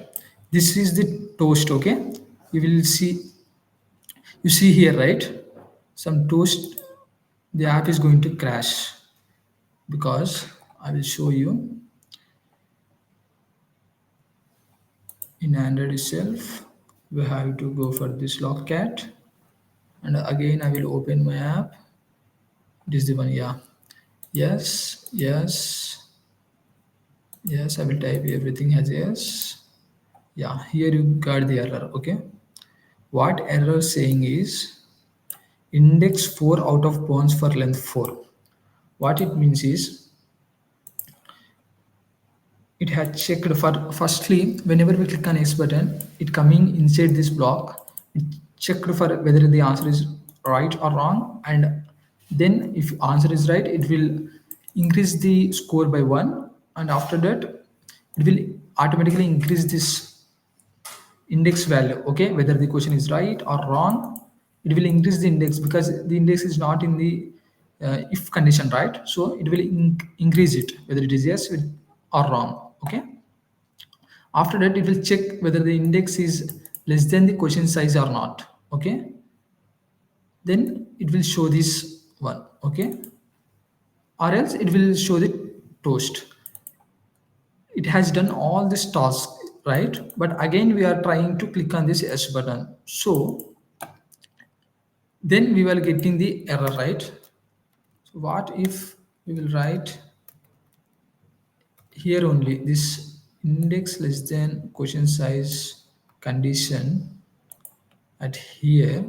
This is the toast. Okay, you will see, you see here, right? Some toast, the app is going to crash because I will show you in Android itself. We have to go for this logcat, and again I will open my app. This is the one, yeah. Yes, yes, yes. I will type everything as yes. Yeah, here you got the error. Okay, what error saying is index 4 out of bounds for length 4. What it means is it had checked for firstly whenever we click on X button, it coming inside this block, it checked for whether the answer is right or wrong, and then if answer is right it will increase the score by 1, and after that it will automatically increase this index value. Okay, whether the question is right or wrong, it will increase the index because the index is not in the if condition, right? So it will increase it whether it is yes or wrong. Okay, after that it will check whether the index is less than the question size or not. Okay, then it will show this one. Okay, or else it will show the toast. It has done all this task, right? But again we are trying to click on this S button, so then we were getting the error, right? So what if we will write here only this index less than question size condition at here.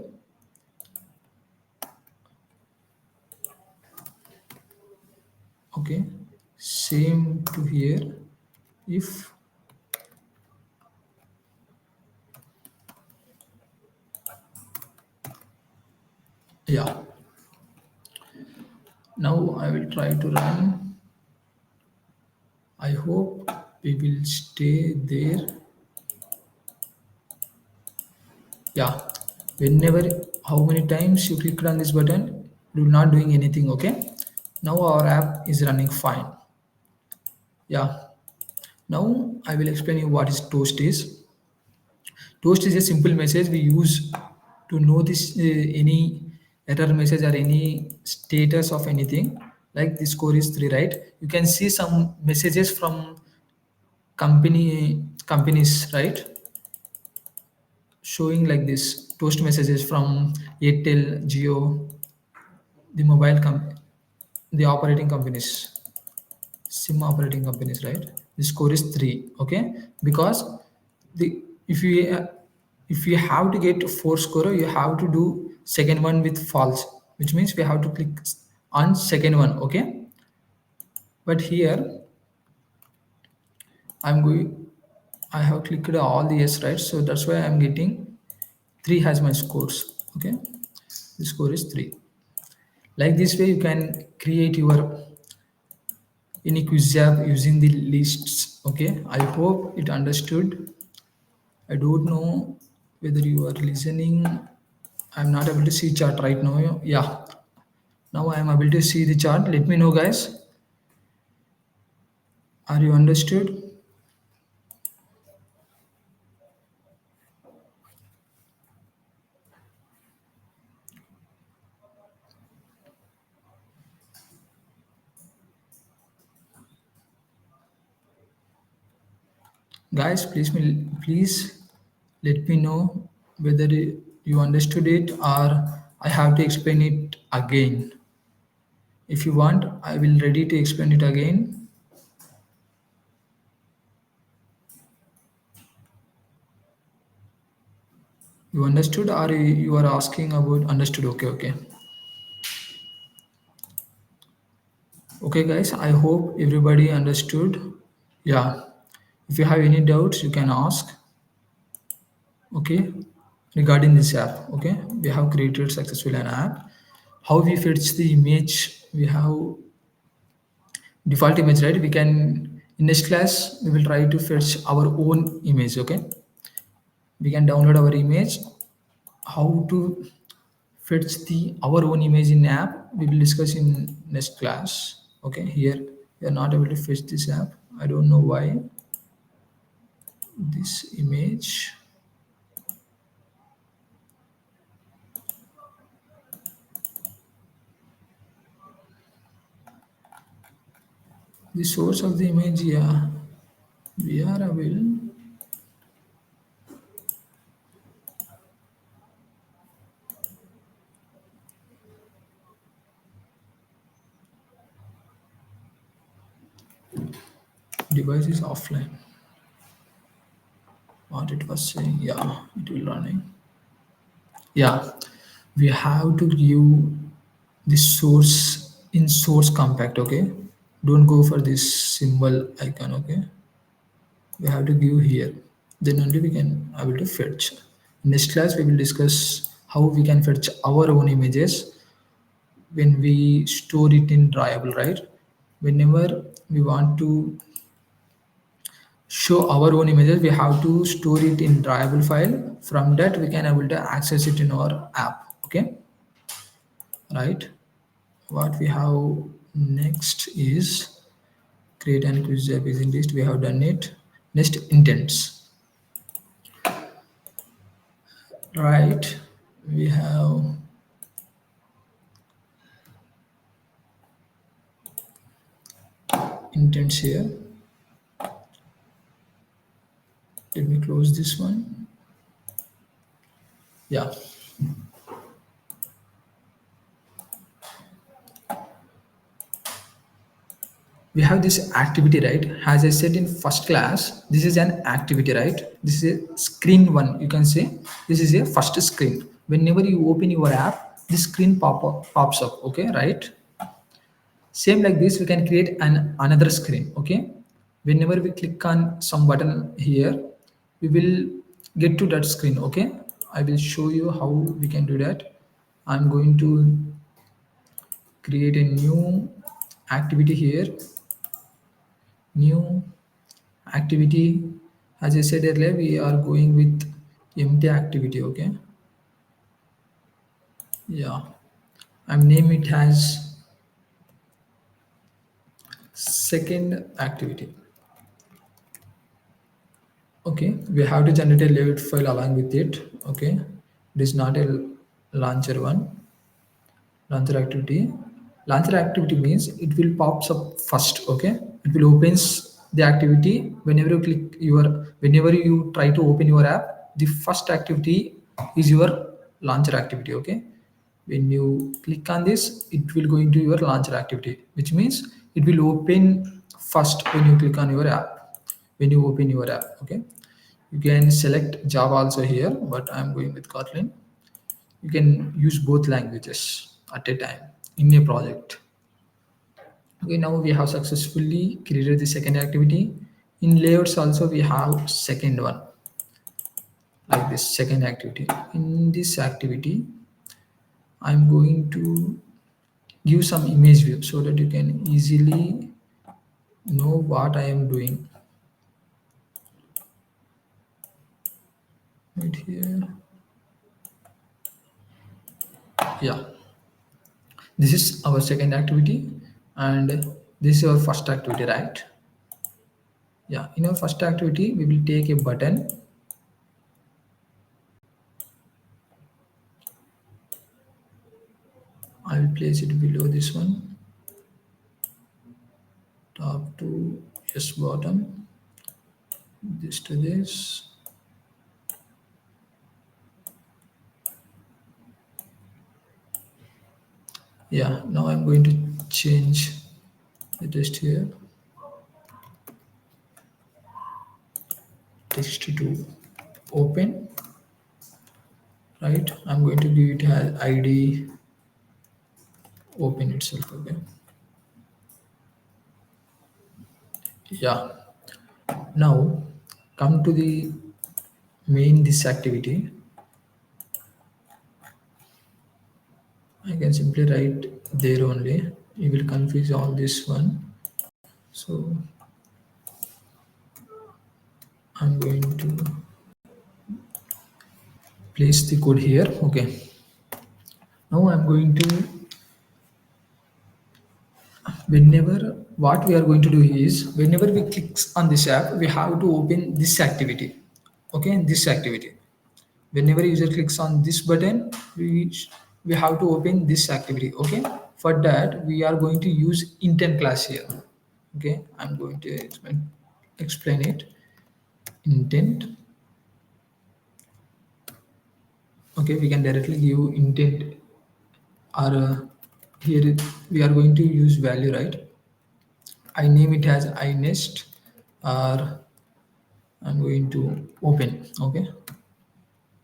Okay, same to here. If yeah, now I will try to run. I hope we will stay there. Yeah, whenever how many times you click on this button, it will not doing anything. Okay, now our app is running fine. Yeah, now I will explain you what is toast is. Toast is a simple message we use to know this any error message or any status of anything. Like the score is 3, right? You can see some messages from companies, right? Showing like this toast messages from Airtel, Geo, the the operating companies, sim operating companies, right? The score is 3. Okay, because the if you have to get 4 score, you have to do second one with false, which means we have to click on second one. Okay, but here I'm going, I have clicked all the yes, right? So that's why I'm getting 3 has my scores. Okay, the score is 3. Like this way you can create your any quiz app using the lists. Okay, I hope it understood. I don't know whether you are listening. I'm not able to see chart right now. Yeah, now I am able to see the chart. Let me know, guys. Are you understood? Guys, please let me know whether you understood it or I have to explain it again. If you want, I will ready to explain it again. You understood or you are asking about understood? Okay, okay. Okay, guys, I hope everybody understood. Yeah, if you have any doubts, you can ask. Okay, regarding this app. Okay, we have created successfully an app. How we fetch the image? We have default image, right? We can in next class we will try to fetch our own image. Okay, we can download our image. How to fetch the our own image in app? We will discuss in next class. Okay, here we are not able to fetch this app. I don't know why. this image. The source of the image, yeah, we are available. Device is offline. What it was saying, yeah, it will running. Yeah, we have to give the source in source compact. Okay, don't go for this symbol icon. Okay, we have to give here. Then only we can able to fetch. Next class we will discuss how we can fetch our own images when we store it in drawable, right? Whenever we want to show our own images, we have to store it in drawable file. From that we can able to access it in our app. Okay, right? What we have next is create and increase the page list. We have done it. Next, intents, right? We have intents here. Let me close this one. Yeah, we have this activity, right? As I said in first class, this is an activity, right? This is a screen one, you can say. This is a first screen. Whenever you open your app, this screen pops up. Okay, right? Same like this, we can create an another screen. Okay, whenever we click on some button here, we will get to that screen. Okay, I will show you how we can do that. I'm going to create a new activity here. New activity. As I said earlier, we are going with empty activity. Okay, yeah, I'm name it as second activity. Okay, we have to generate a layout file along with it. Okay, it is not a launcher one. Launcher activity. Launcher activity means it will pops up first. Okay, it will opens the activity whenever you click your, whenever you try to open your app, the first activity is your launcher activity. Okay, when you click on this, it will go into your launcher activity, which means it will open first when you click on your app, when you open your app. Okay, you can select Java also here, but I'm going with Kotlin. You can use both languages at a time in a project. Okay, now we have successfully created the second activity. In layouts also we have second one, like this second activity. In this activity, I'm going to give some image view so that you can easily know what I am doing. Right here. Yeah, this is our second activity and this is our first activity, right? Yeah, in our first activity, we will take a button. I will place it below this one, top to yes, bottom, this to this. Yeah, now I'm going to change the text here, text to open, right? I'm going to give it as ID open itself. Okay, yeah, now come to the main this activity. I can simply write there only. You will confuse all this one. So I'm going to place the code here. Okay. Now I'm going to, whenever what we are going to do is whenever we click on this app, we have to open this activity. Okay, this activity. Whenever user clicks on this button, we have to open this activity. Okay, for that we are going to use intent class here. Okay, I'm going to explain it. Intent. Okay, we can directly give intent, or here we are going to use value, right? I name it as inest, or I'm going to open. Okay,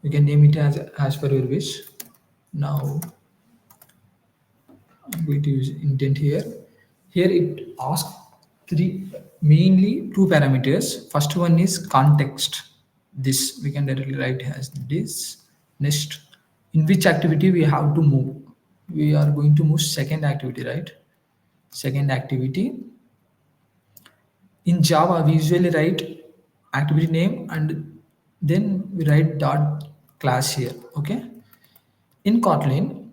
you can name it as per your wish. Now I'm going to use intent here. Here it asks three, mainly two parameters. First one is context. This we can directly write as this. Next, in which activity we have to move. We are going to move second activity, right? Second activity. In Java, we usually write activity name and then we write dot class here. Okay. In Kotlin,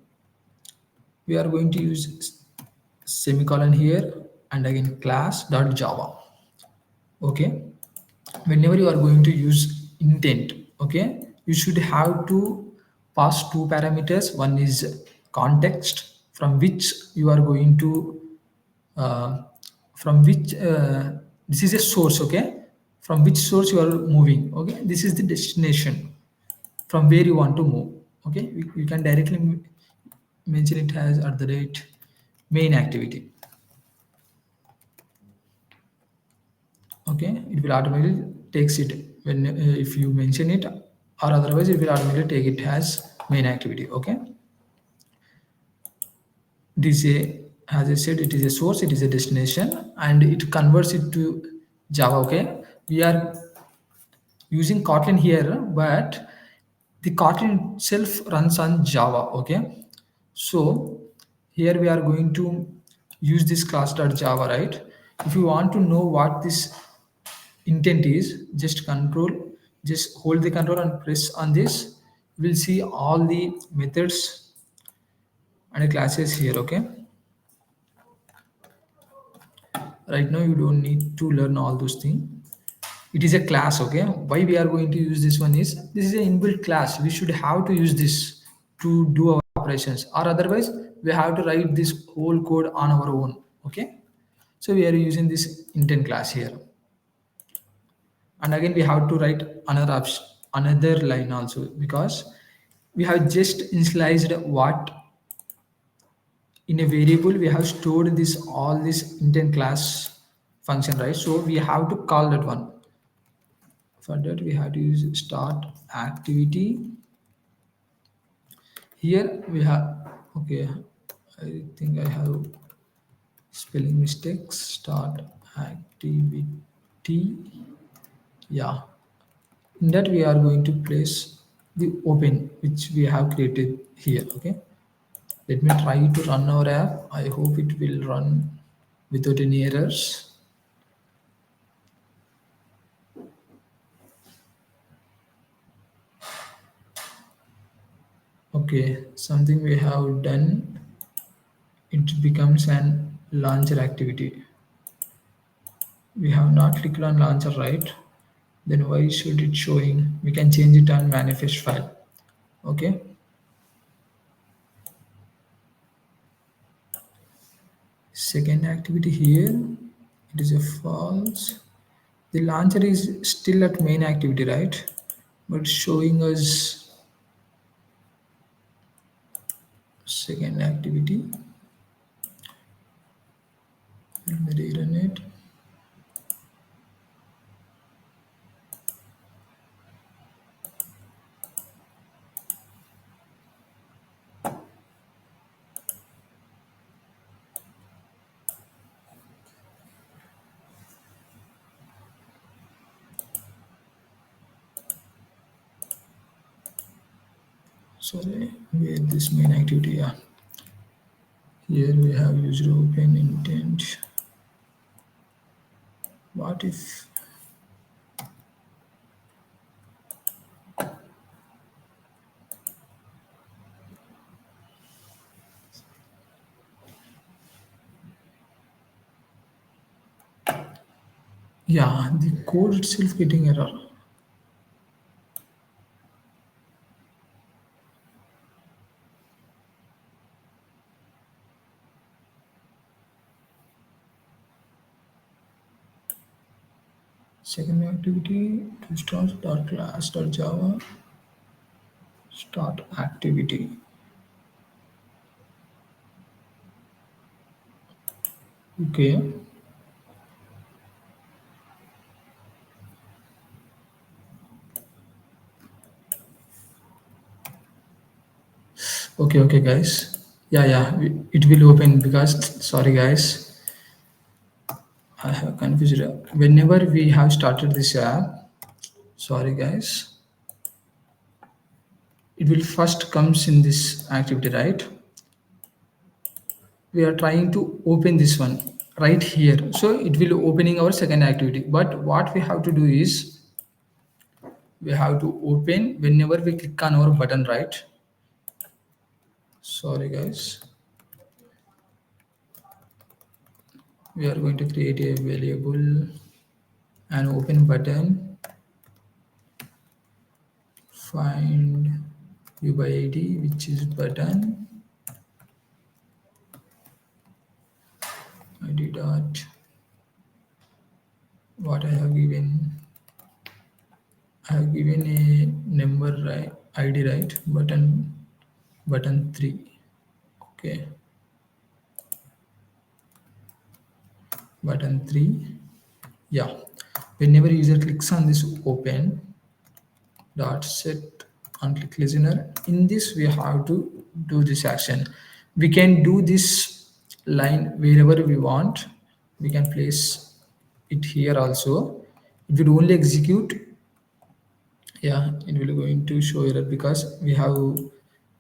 we are going to use semicolon here and again class dot java. Okay, whenever you are going to use intent, okay, you should have to pass two parameters. One is context, from which you are going to uh, from which this is a source. Okay, from which source you are moving. Okay, this is the destination from where you want to move. Okay, you can directly mention it as at the rate main activity. Okay, it will automatically takes it when if you mention it, or otherwise it will automatically take it as main activity. Okay, it is a, as I said, it is a source, it is a destination, and it converts it to Java. Okay, we are using Kotlin here, but the Kotlin itself runs on Java. Okay, so here we are going to use this class.java, right? If you want to know what this intent is, just hold the control and press on this. You will see all the methods and classes here. Okay, right now you don't need to learn all those things. It is a class. Okay, why we are going to use this one is this is an inbuilt class. We should have to use this to do our operations, or otherwise we have to write this whole code on our own. Okay, so we are using this intent class here, and again we have to write another line also, because we have just initialized what in a variable. We have stored this all this intent class function, right? So we have to call that one. For that we have to use start activity. Here we have, okay, I think I have spelling mistakes. Start activity, yeah. In that we are going to place the open which we have created here. Okay, let me try to run our app. I hope it will run without any errors. Okay, something we have done, it becomes an launcher activity. We have not clicked on launcher, right? Then why should it showing? We can change it on manifest file. Okay, second activity here, it is a false. The launcher is still at main activity, right? But showing us second activity. Let me rerun it. Sorry, where this main activity? Yeah, here we have user open intent. What if, Yeah, the code itself getting error. Second activity to start dot class dot java start activity. Okay. Okay, guys. It will open because sorry, guys, I have confused. Whenever we have started this app, sorry, guys, it will first comes in this activity, right? We are trying to open this one right here, so it will opening our second activity. But what we have to do is we have to open whenever we click on our button, right? Sorry, guys, we are going to create a variable and open button. Find UI ID, which is button ID dot what I have given. I have given a number, right? ID, right? Button 3. Okay, button 3. Yeah. Whenever user clicks on this open dot set on click listener, in this we have to do this action. We can do this line wherever we want. We can place it here also. It will only execute. Yeah, it will going to show error because we have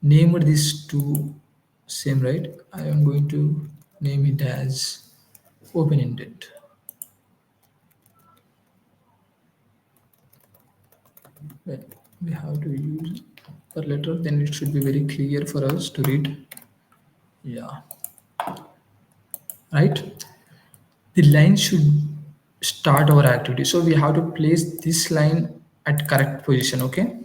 named these two same, right? I am going to name it as open intent. Well, we have to use per letter, then it should be very clear for us to read. Yeah, right. The line should start our activity, so we have to place this line at correct position. Okay,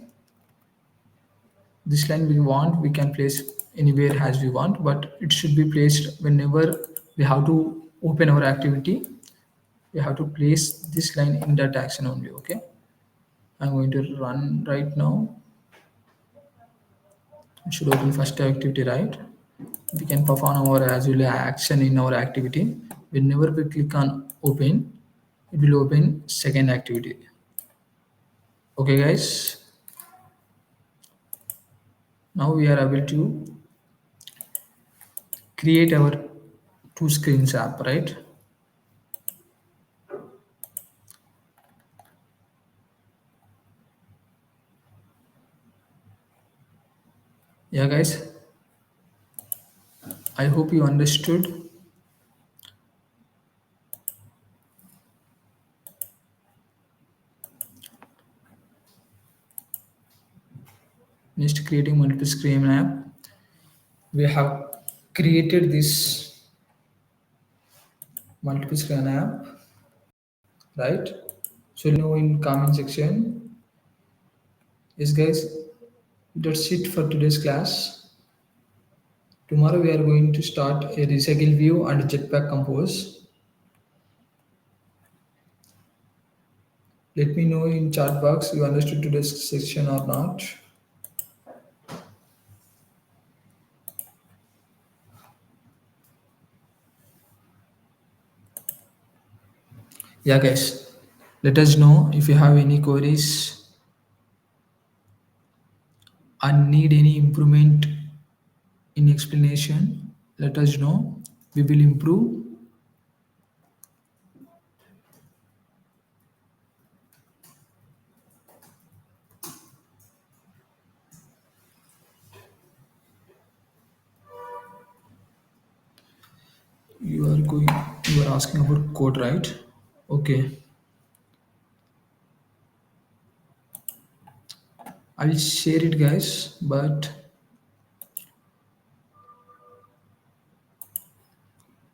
this line we want, we can place anywhere as we want, but it should be placed whenever we have to open our activity. We have to place this line in that action only. Okay, I'm going to run right now. It should open first activity, right? We can perform our as well action in our activity. Whenever we click on open, it will open second activity. Okay, guys, now we are able to create our two screens app, right? Yeah, guys, I hope you understood. Next, creating multiple screen app. We have created this multiple screen app, right? So you know in comment section. Yes, guys, that's it for today's class. Tomorrow we are going to start a recycle view and Jetpack Compose. Let me know in chat box you understood today's section or not. Yeah, guys, let us know if you have any queries and need any improvement in explanation. Let us know. We will improve. You are going. You are asking about code, right? Okay, I will share it, guys. But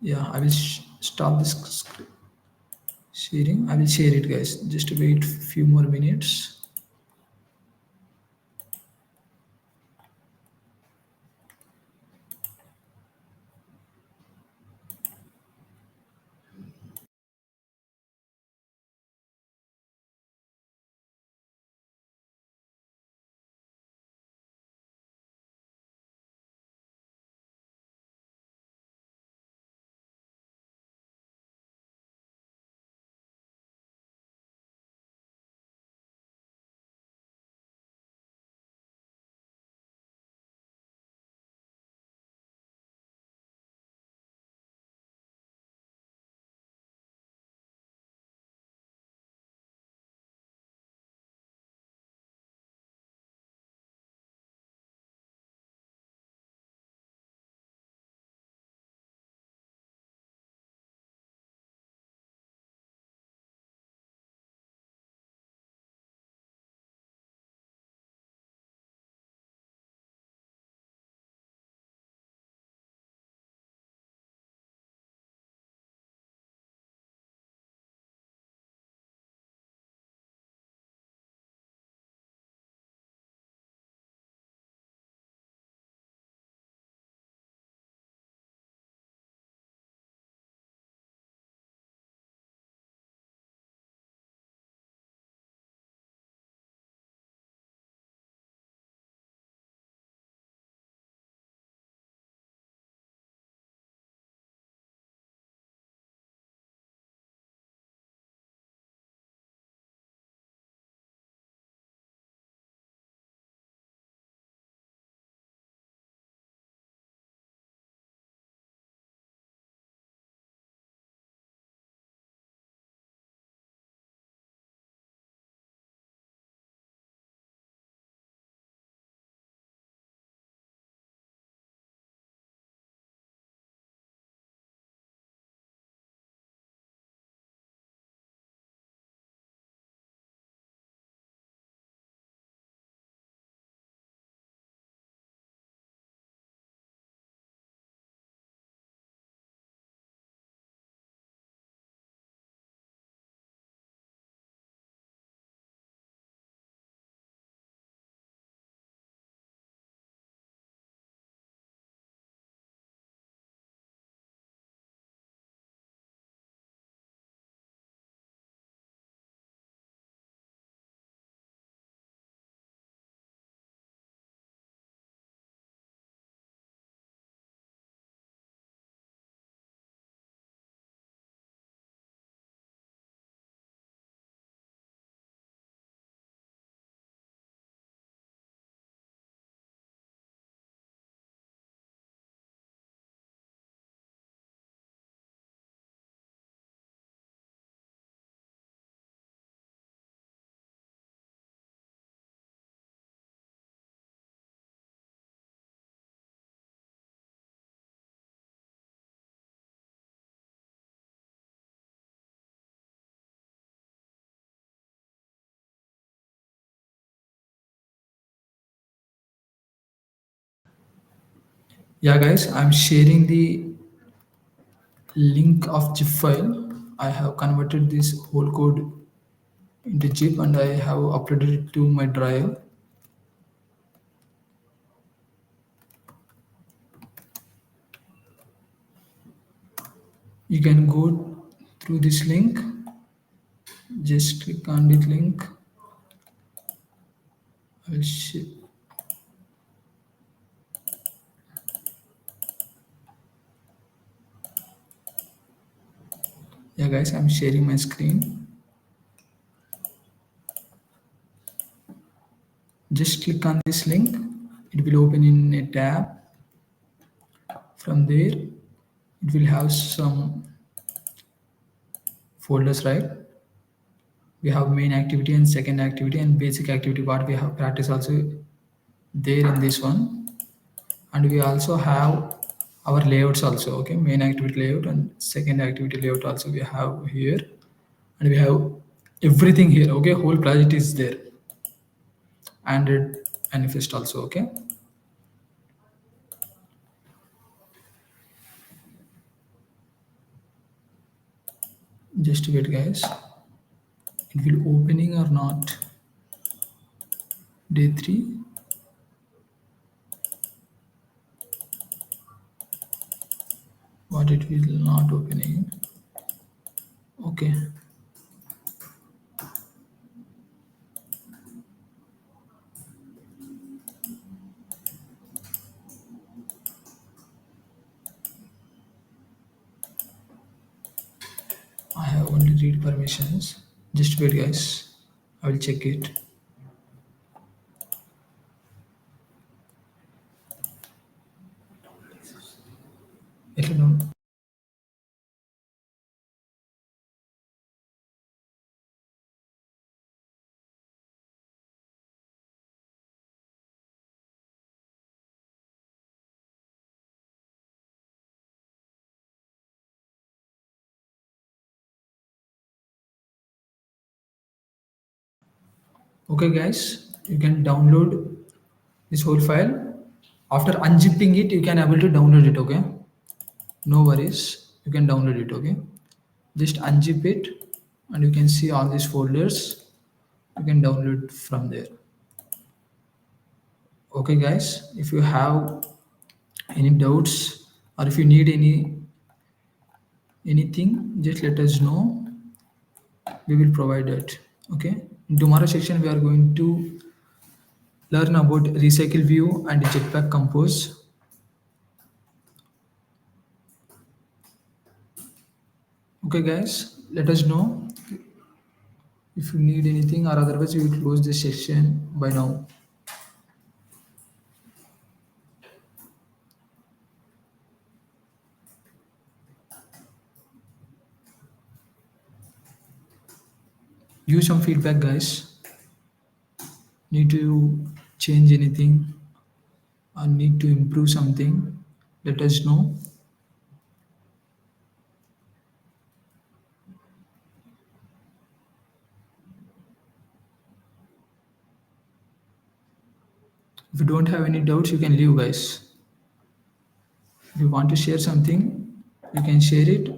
yeah, I will stop this sharing. I will share it, guys. Just wait few more minutes. Yeah, guys, I'm sharing the link of zip file. I have converted this whole code into zip and I have uploaded it to my drive. You can go through this link. Just click on this link. I will share. Yeah, guys, I'm sharing my screen. Just click on this link. It will open in a tab. From there, it will have some folders, right? We have main activity and second activity and basic activity. What we have practice also there in this one, and we also have our layouts also. Okay, main activity layout and second activity layout also we have here, and we have everything here. Okay, whole project is there, and it manifest also. Okay, Just wait, guys. It will opening or not? Day 3. What, it will not opening? Okay. I have only read permissions. Just wait, guys. I will check it. It'll not. Okay, guys. You can download this whole file. After unzipping it, you can able to download it. Okay. No worries. You can download it. Okay. Just unzip it, and you can see all these folders. You can download from there. Okay, guys. If you have any doubts or if you need anything, just let us know. We will provide it. Okay. In tomorrow section, we are going to learn about recycle view and jetpack compose. Okay, guys. Let us know if you need anything, or otherwise we will close this session by now. Give some feedback, guys. Need to change anything or need to improve something, let us know. If you don't have any doubts, you can leave, guys. If you want to share something, you can share it.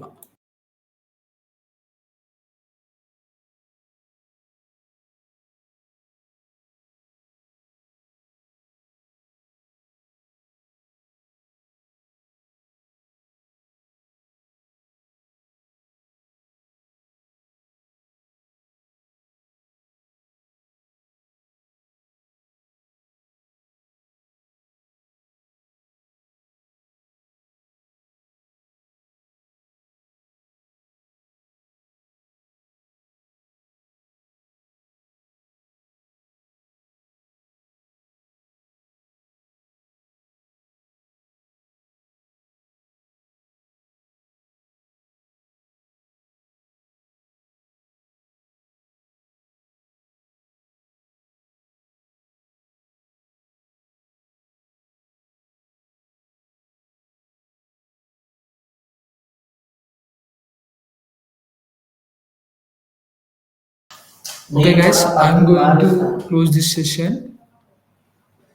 Okay, guys, I'm going to close this session.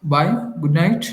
Bye. Good night.